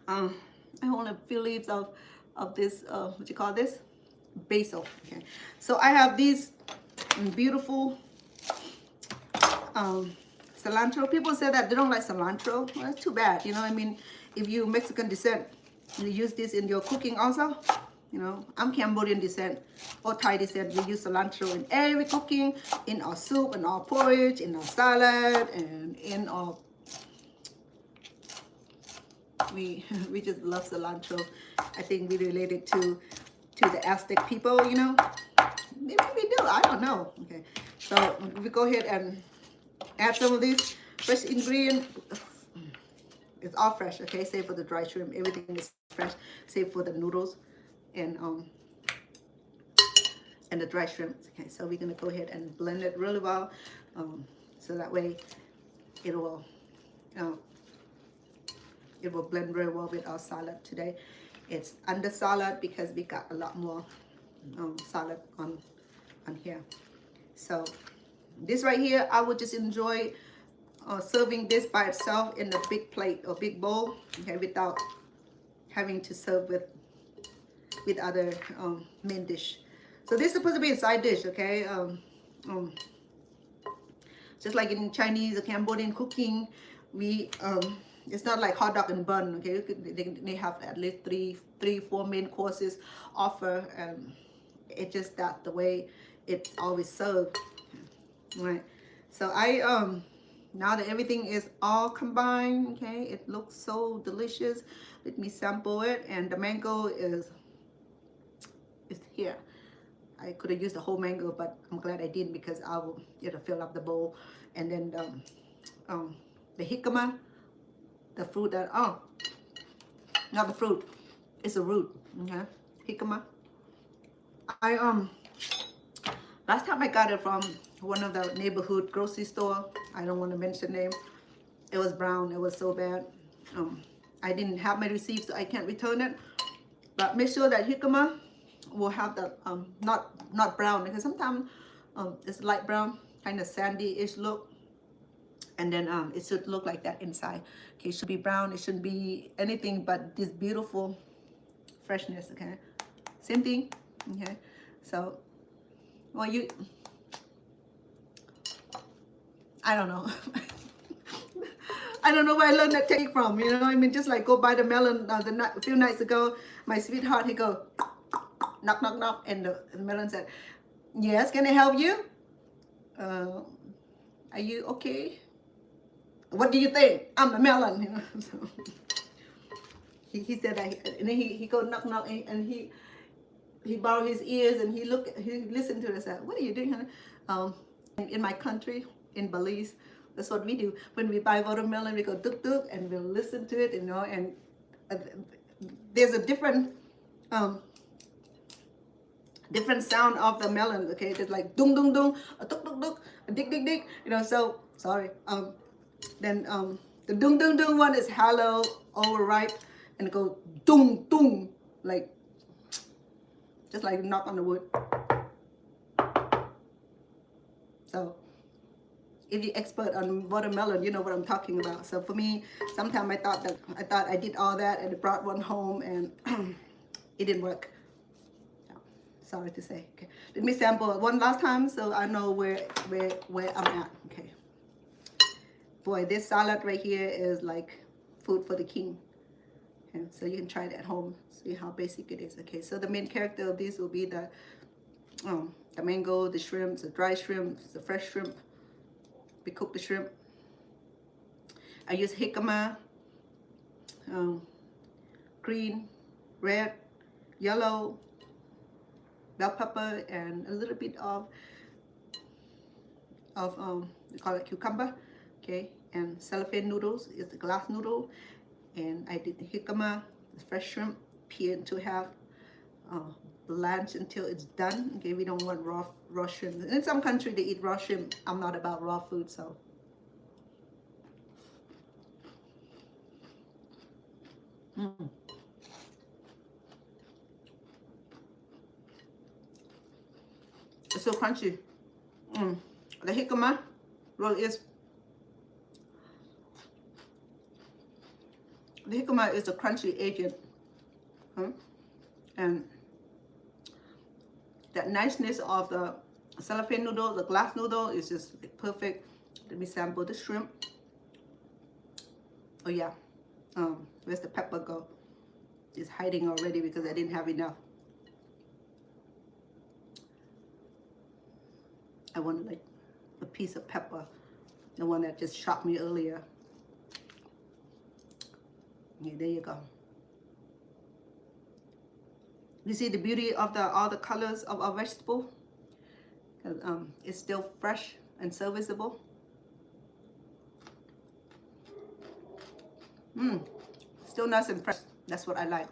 I want a few leaves of this what you call this, basil. Okay, so I have these beautiful cilantro. People say that they don't like cilantro. Well, that's too bad, you know. I mean, if you Mexican descent, you use this in your cooking also. You know, I'm Cambodian descent or Thai descent. We use cilantro in every cooking, in our soup, in our porridge, in our salad, and in our. We just love cilantro. I think we related to the Aztec people, you know. Maybe we do. I don't know. Okay, so we go ahead and add some of these fresh ingredients. It's all fresh, okay, save for the dry shrimp. Everything is fresh, save for the noodles and the dry shrimp. Okay, so we're gonna go ahead and blend it really well, so that way it will blend very well with our salad today. It's under salad because we got a lot more salad on here. So this right here, I would just enjoy serving this by itself in a big plate or big bowl, okay, without having to serve with other main dish. So this is supposed to be a side dish, okay. Just like in Chinese or Cambodian cooking, we it's not like hot dog and bun, okay. They have at least three, 4 main courses offer, and it's just that the way it's always served, right? So I now that everything is all combined, okay, it looks so delicious. Let me sample it, and the mango is here. I could have used the whole mango, but I'm glad I didn't because it'll fill up the bowl. And then the jicama, the fruit that not the fruit, it's a root, okay, jicama. Last time I got it from one of the neighborhood grocery store. I don't want to mention name. It was brown. It was so bad. I didn't have my receipt, so I can't return it. But make sure that jicama will have the not brown, because sometimes it's light brown, kind of sandy-ish look, and then it should look like that inside. Okay, it should be brown. It shouldn't be anything but this beautiful freshness. Okay, same thing. Okay, so well, I don't know. I don't know where I learned that technique from. You know, I mean, just like go buy the melon. A few nights ago, my sweetheart, he go knock, knock, knock, and the melon said, "Yes, can I help you? Are you okay? What do you think? I'm a melon." You know, so he said that, and then he go knock, knock, and he borrowed his ears and he listened to it and said, "What are you doing, honey?" In my country, in Belize, that's what we do. When we buy watermelon, we go tuk tuk and we'll listen to it, you know, and there's a different sound of the melon, okay? It's like dung dung dung, a tuk tuk tuk, a dig dig dig, you know, so sorry. Then the dung dung dung one is hollow, overripe, and it goes dung dung, like just like knock on the wood. So if you're expert on watermelon, you know what I'm talking about. So for me, sometimes I thought I did all that and I brought one home and it didn't work. So, sorry to say. Okay, let me sample one last time so I know where I'm at. Okay. Boy, this salad right here is like food for the king. Okay, so you can try it at home. See how basic it is. Okay, so the main character of this will be the mango, the shrimps, the dry shrimps, the fresh shrimp. We cook the shrimp. I use jicama, green, red, yellow, bell pepper, and a little bit of we call it cucumber. Okay, and cellophane noodles is the glass noodle, and I did the jicama, the fresh shrimp, peel to have blanch until it's done. Okay, we don't want raw shrimp. In some country they eat raw shrimp. I'm not about raw food, so. It's so crunchy. The jicama really is. The jicama is a crunchy agent, and that niceness of the cellophane noodle, the glass noodle, is just perfect. Let me sample the shrimp. Oh yeah, where's the pepper go? It's hiding already because I didn't have enough. I wanted like a piece of pepper, the one that just shocked me earlier. Okay, there you go. You see the beauty of all the colors of our vegetable? It's still fresh and serviceable. Still nice and fresh. That's what I like.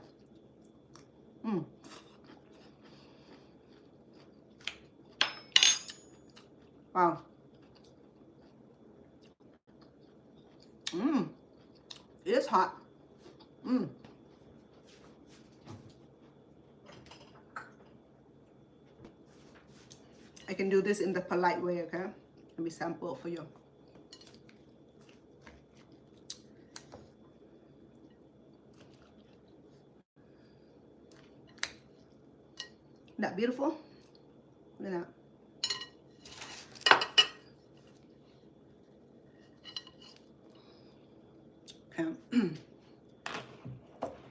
Wow. It is hot. I can do this in the polite way, okay? Let me sample for you. Isn't that beautiful? Look at that.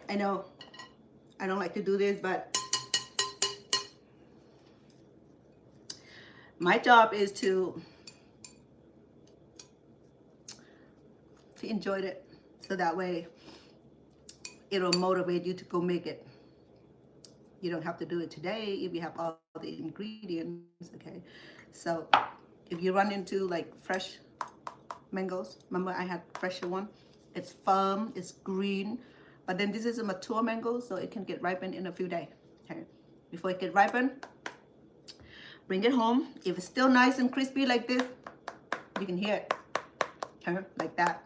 I know I don't like to do this, but my job is to enjoy it, so that way it'll motivate you to go make it. You don't have to do it today if you have all the ingredients, okay? So if you run into like fresh mangoes, remember I had fresher one, it's firm, it's green, but then this is a mature mango, so it can get ripened in a few days, okay? Before it get ripened, bring it home. If it's still nice and crispy like this, you can hear it, like that.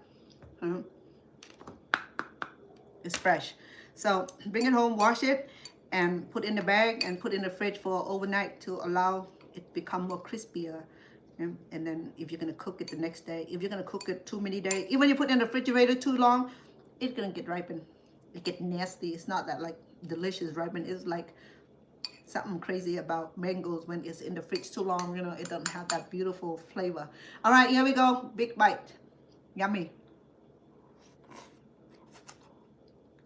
It's fresh. So bring it home, wash it, and put in the bag and put in the fridge for overnight to allow it become more crispier. And then if you're gonna cook it the next day, if you're gonna cook it too many days, even if you put it in the refrigerator too long, it's gonna get ripened. It get nasty. It's not that like delicious ripened. It's like something crazy about mangoes when it's in the fridge too long. You know, it doesn't have that beautiful flavor. All right, here we go. Big bite. Yummy.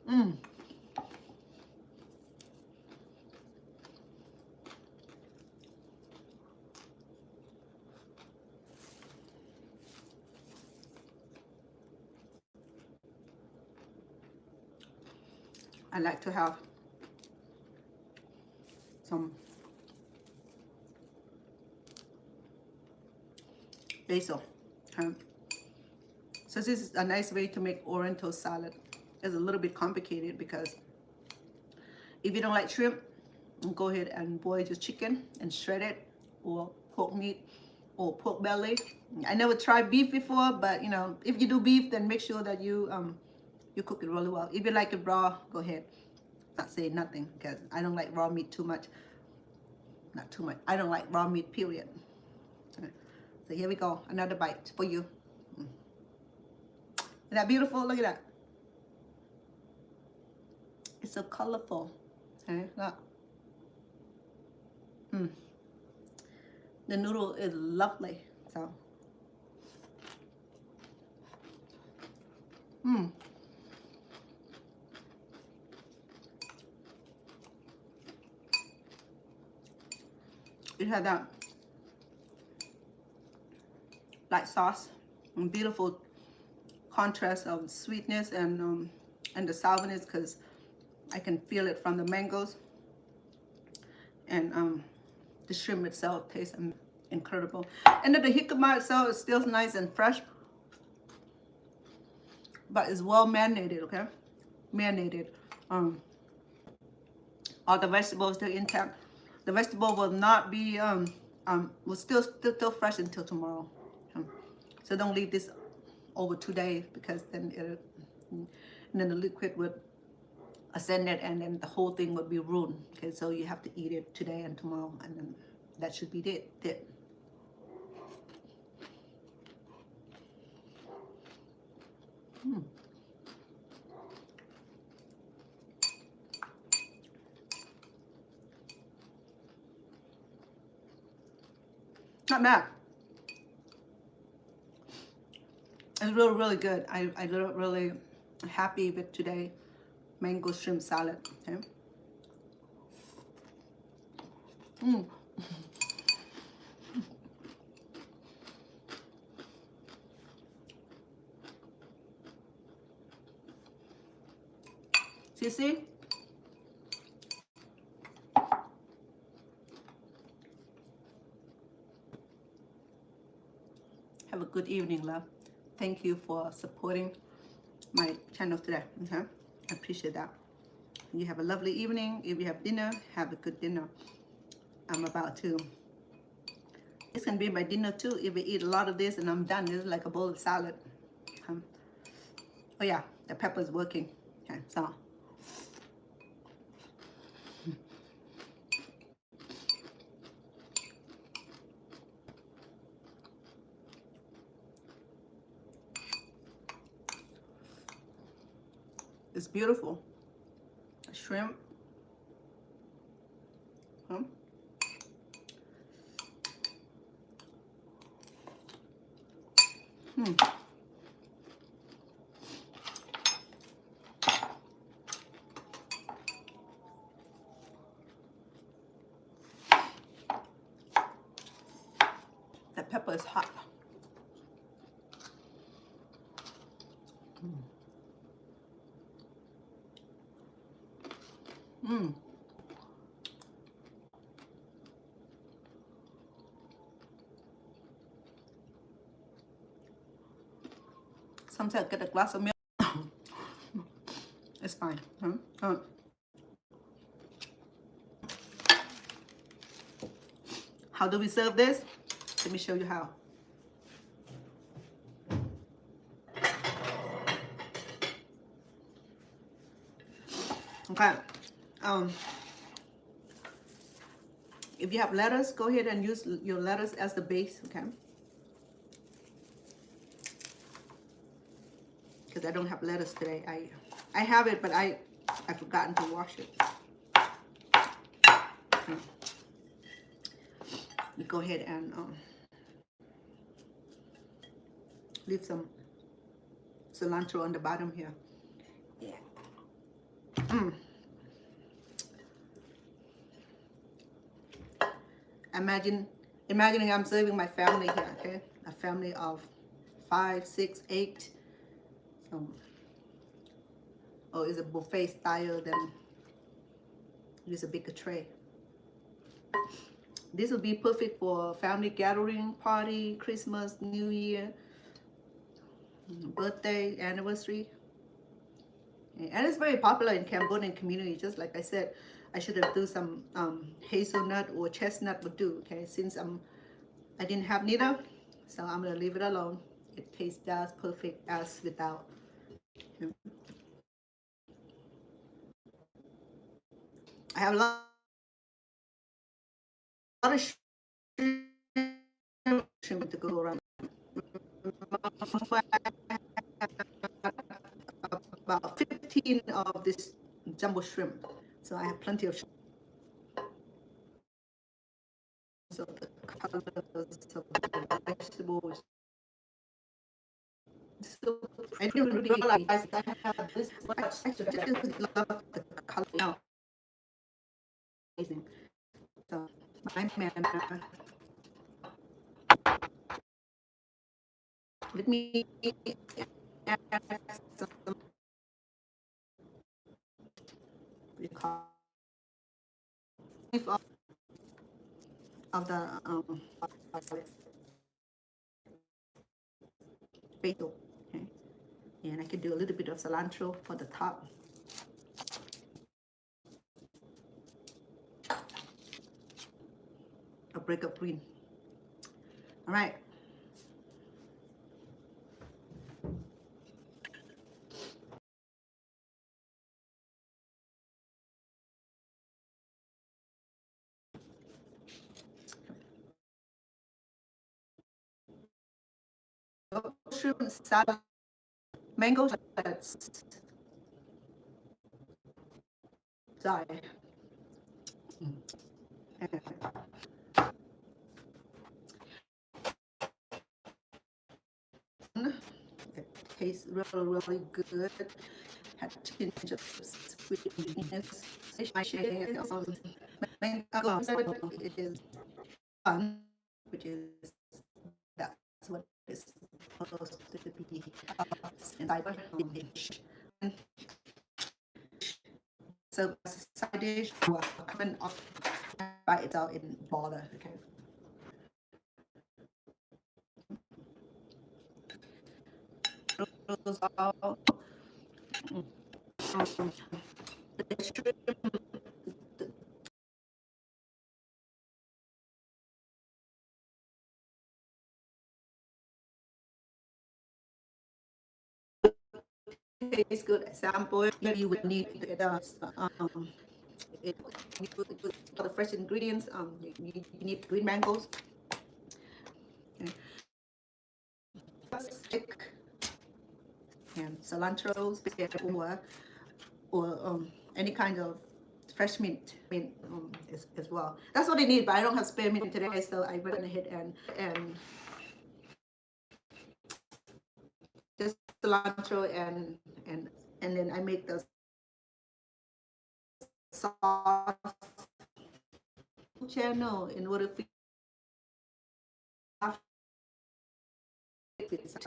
Mmm. I like to have some basil. So this is a nice way to make Oriental salad. It's a little bit complicated because if you don't like shrimp, go ahead and boil your chicken and shred it, or pork meat or pork belly. I never tried beef before, but you know, if you do beef, then make sure that you cook it really well. If you like it raw, go ahead. Not saying nothing because I don't like raw meat too much. Not too much. I don't like raw meat, period. So here we go. Another bite for you. Isn't that beautiful? Look at that. It's so colorful. Okay, look. The noodle is lovely. So. It had that light sauce and beautiful contrast of sweetness and the sourness, because I can feel it from the mangoes, and the shrimp itself tastes incredible. And then the jicama itself is still nice and fresh, but it's well marinated. Okay, marinated. All the vegetables still intact. The vegetable will not be will still fresh until tomorrow. So don't leave this over 2 days, because then the liquid would ascend it, and then the whole thing would be ruined. Okay, so you have to eat it today and tomorrow, and then that should be it. Not bad. It's really, really good. I really happy with today mango shrimp salad. Okay. See? Have a good evening, love. Thank you for supporting my channel today. Okay, I appreciate that. You have a lovely evening. If you have dinner, have a good dinner. I'm about to. This can be my dinner too. If I eat a lot of this and I'm done, it's like a bowl of salad. Oh yeah, the pepper's working. Okay, so. It's beautiful. Shrimp. That pepper is hot. Sometimes I get a glass of milk. It's fine. How do we serve this? Let me show you how. Okay. If you have lettuce, go ahead and use your lettuce as the base, okay? Because I don't have lettuce today. I have it, but I've forgotten to wash it. Okay. You go ahead and leave some cilantro on the bottom here. Yeah. Imagining I'm serving my family here, okay? A family of 5, 6, 8. Or is a buffet style, then use a bigger tray. This will be perfect for family gathering, party, Christmas, New Year, birthday, anniversary. And it's very popular in Cambodian community. Just like I said, I should have do some hazelnut or chestnut would do. Okay, since I didn't have neither, so I'm gonna leave it alone. It tastes just perfect as without. I have a lot of shrimp to go around. About 15 of this jumbo shrimp, so I have plenty of shrimp. So the colors of the vegetables. So I didn't really realize I have this much extra. I just love the color now. Amazing. So my man, let me add some of the basil. Okay. And I can do a little bit of cilantro for the top. A break of green. All right. Shrimp salad, mango salad. Sorry. It tastes really, really good. Had a tinge of sweetness. I share mango salad. It is fun, which is that's what it's supposed to be inside the dish. So side dish or coming off by itself in baller. Okay. Those are the shrimp. Tastes good. Example, you would need the fresh ingredients. You need green mangoes, okay. Stick and cilantro, or any kind of fresh mint as well. That's what I need, but I don't have spare mint today, so I went ahead and just cilantro and then I make the sauce channel in order for this is the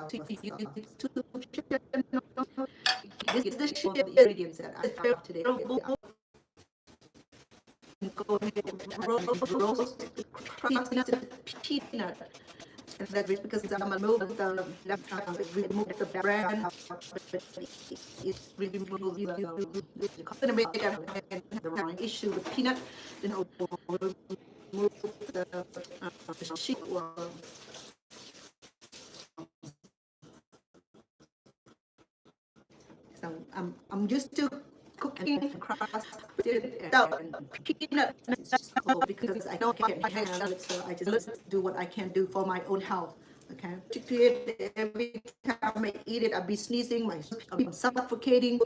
ingredients that I have today. Go ahead and roast peanut. And that's because I'm gonna remove the brand. It's remove the company the wrong issue with peanut. Then remove the sheet or so I'm used to cooking crusted and peanut because I don't get my hands, so I just do what I can do for my own health. Okay, to it every time I eat it, I'll be sneezing, I'll be suffocating,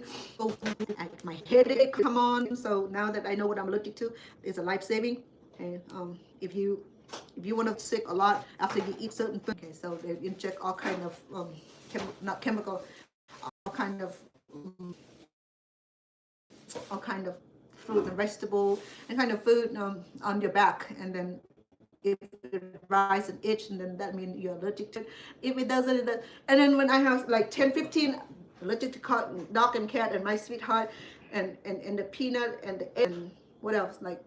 my headache come on. So now that I know what I'm allergic to, it's a life saving. And if you want to sick a lot after you eat certain food, okay, so they inject all kind of not chemical, all kind of fruit and vegetable and kind of food on your back, and then if it rise and itch, and then that means you're allergic to it. If it doesn't, and then when I have like 10-15 allergic to dog and cat and my sweetheart and the peanut and what else, like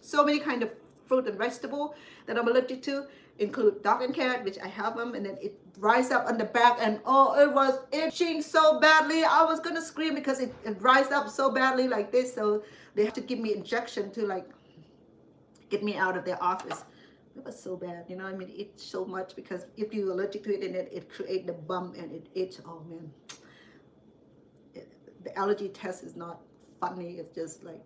so many kind of fruit and vegetable that I'm allergic to, include dog and cat, which I have them, and then it rise up on the back, and oh, it was itching so badly. I was gonna scream because it rise up so badly like this. So they have to give me injection to like get me out of their office. It was so bad, you know. I mean, it so much because if you're allergic to it, and it create the bump and it itch. Oh man, the allergy test is not funny. It's just like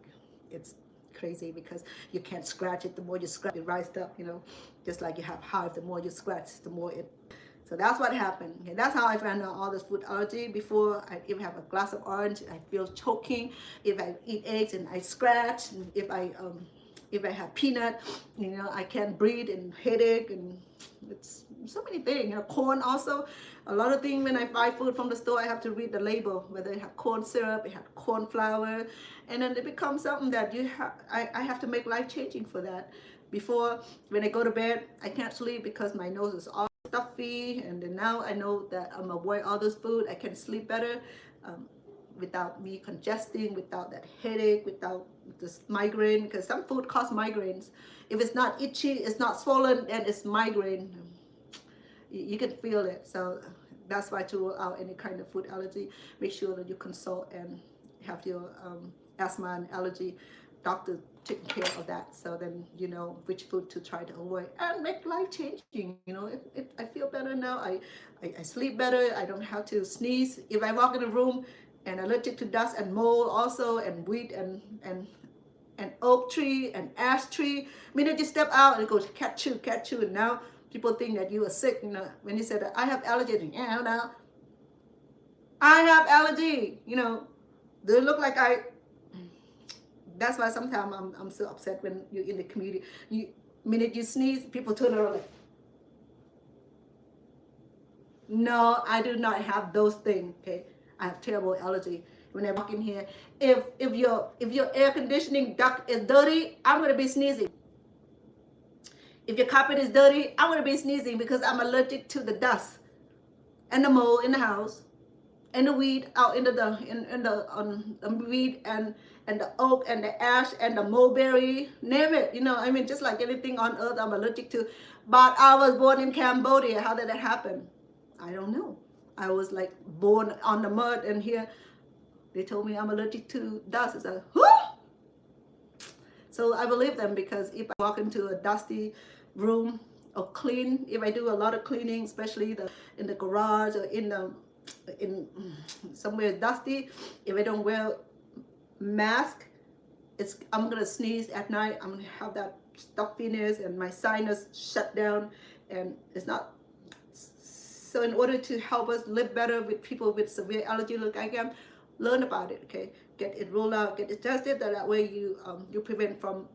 it's crazy because you can't scratch it. The more you scratch, it rises up. You know, just like you have hive. The more you scratch, the more it. So that's what happened. Okay, that's how I found out all this food allergy. Before I even have a glass of orange, I feel choking. If I eat eggs and I scratch, and if I have peanut, you know, I can't breathe and headache, and it's so many things. You know, corn also. A lot of things when I buy food from the store, I have to read the label, whether it have corn syrup, it have corn flour, and then it becomes something that I have to make life changing for that. Before, when I go to bed, I can't sleep because my nose is all stuffy, and then now I know that I'm avoid all this food. I can sleep better. Without me congesting, without that headache, without this migraine, because some food cause migraines. If it's not itchy, it's not swollen, then it's migraine. You can feel it. So that's why to rule out any kind of food allergy, make sure that you consult and have your asthma and allergy doctor taking care of that. So then you know which food to try to avoid and make life changing. You know, I feel better now. I sleep better. I don't have to sneeze. If I walk in a room and allergic to dust and mold also, and weed and oak tree and ash tree. Minute you step out and it goes cat chew, and now people think that you are sick. You know, when you said that I have allergy, yeah, now I have allergy. You know, they look like I. That's why sometimes I'm so upset when you're in the community. Minute you sneeze, people turn around like, no, I do not have those things. Okay. I have terrible allergy. When I walk in here, if your air conditioning duct is dirty, I'm gonna be sneezing. If your carpet is dirty, I'm gonna be sneezing because I'm allergic to the dust and the mold in the house, and the weed out in the weed and the oak and the ash and the mulberry, name it. You know, I mean, just like anything on earth, I'm allergic to. But I was born in Cambodia. How did that happen? I don't know. I was like born on the mud, and here they told me I'm allergic to dust. It's like, whoo! So I believe them, because if I walk into a dusty room or clean, if I do a lot of cleaning, especially in the garage or in somewhere dusty, if I don't wear mask, I'm gonna sneeze at night. I'm gonna have that stuffiness and my sinus shut down, and it's not. So in order to help us live better with people with severe allergy like I am, learn about it, okay? Get it ruled out, get it tested, that way you prevent from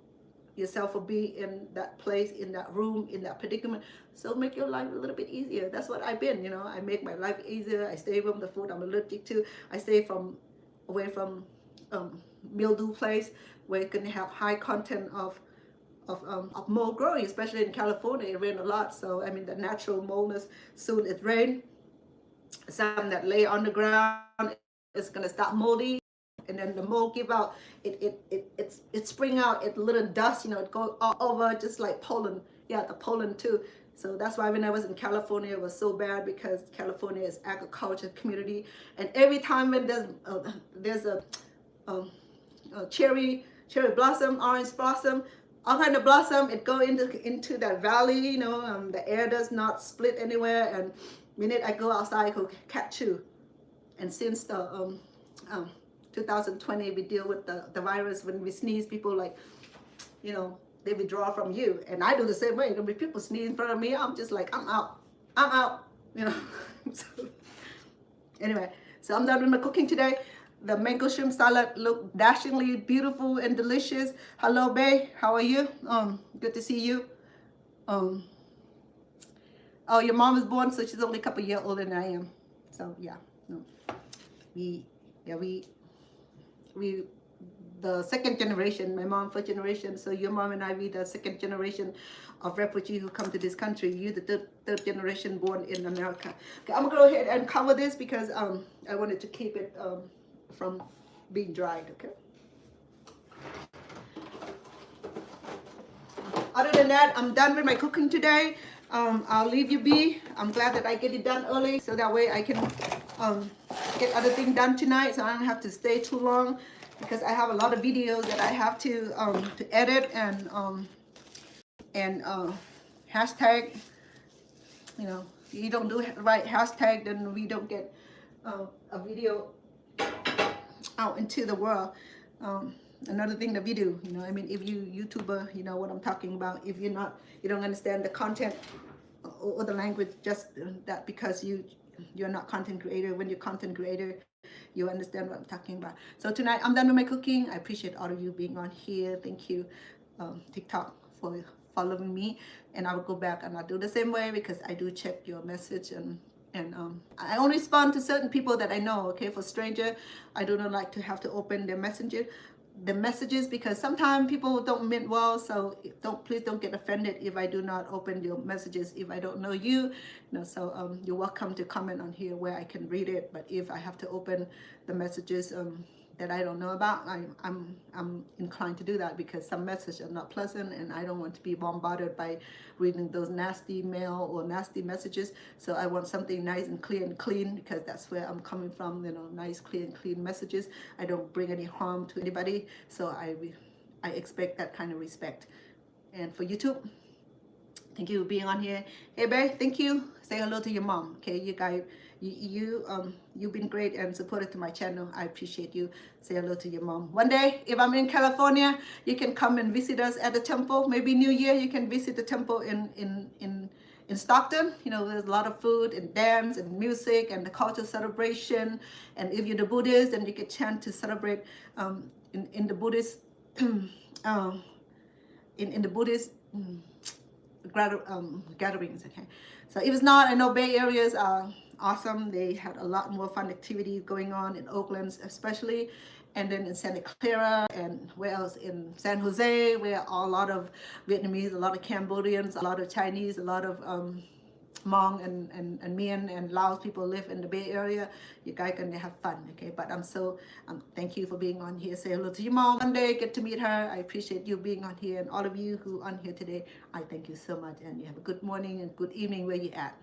yourself from being in that place, in that room, in that predicament. So make your life a little bit easier. That's what I've been, you know. I make my life easier. I stay from the food I'm allergic to. I stay away from mildew place where it can have high content of mold growing, especially in California. It rain a lot, so I mean the natural moldness. Soon it rain, some that lay on the ground, it's gonna start moldy, and then the mold give out. It spring out. It little dust, you know. It go all over, just like pollen. Yeah, the pollen too. So that's why when I was in California, it was so bad, because California is agriculture community, and every time when there's a cherry blossom, orange blossom, all kind of blossom, it go into that valley, you know. The air does not split anywhere, and minute I go outside, I go cat chew. And since the 2020 we deal with the virus. When we sneeze, people like, you know, they withdraw from you, and I do the same way. When people sneeze in front of me, I'm just like, I'm out, you know. So, anyway, so I'm done with my cooking today. The mango shrimp salad looked dashingly beautiful and delicious. Hello, babe. How are you? Good to see you. Oh, your mom was born, so she's only a couple years older than I am. So yeah, no. we the second generation. My mom first generation. So your mom and I, we the second generation of refugee who come to this country. You the third generation born in America. Okay, I'm gonna go ahead and cover this because I wanted to keep it from being dried. Okay. Other than that, I'm done with my cooking today. I'll leave you be. I'm glad that I get it done early, so that way I can get other things done tonight, so I don't have to stay too long, because I have a lot of videos that I have to edit and hashtag. You know, if you don't do the right hashtag, then we don't get a video out into the world. Another thing that we do, you know, I mean, if you YouTuber, you know what I'm talking about. If you're not, you don't understand the content or the language, just that because you're not content creator. When you're content creator, you understand what I'm talking about. So tonight I'm done with my cooking. I appreciate all of you being on here. Thank you, TikTok, for following me, and I will go back and I'll do the same way, because I do check your message, and I only respond to certain people that I know. Okay, for stranger, I do not like to have to open their messages, because sometimes people don't mean well. So please don't get offended if I do not open your messages if I don't know you. So you're welcome to comment on here where I can read it. But if I have to open the messages that I don't know about, I'm inclined to do that, because some messages are not pleasant, and I don't want to be bombarded by reading those nasty mail or nasty messages. So I want something nice and clear and clean, because that's where I'm coming from. You know, nice, clear and clean messages. I don't bring any harm to anybody, so I expect that kind of respect. And for YouTube, thank you for being on here. Hey, babe, thank you. Say hello to your mom. Okay, you guys, you've been great and supportive to my channel. I appreciate you. Say hello to your mom. One day, if I'm in California, you can come and visit us at the temple. Maybe New Year, you can visit the temple in Stockton. You know, there's a lot of food and dance and music and the cultural celebration. And if you're the Buddhist, then you get a chance to celebrate in the Buddhist in the Buddhist gatherings. Okay, so if it's not, I know Bay Areas are awesome. They had a lot more fun activities going on in Oakland especially, and then in Santa Clara, and where else, in San Jose, where a lot of Vietnamese, a lot of Cambodians, a lot of Chinese, a lot of Hmong and Mien and Laos people live in the Bay Area. You guys can have fun. Okay, but thank you for being on here. Say hello to your mom one day, get to meet her. I appreciate you being on here, and all of you who are on here today, I thank you so much, and you have a good morning and good evening where you at.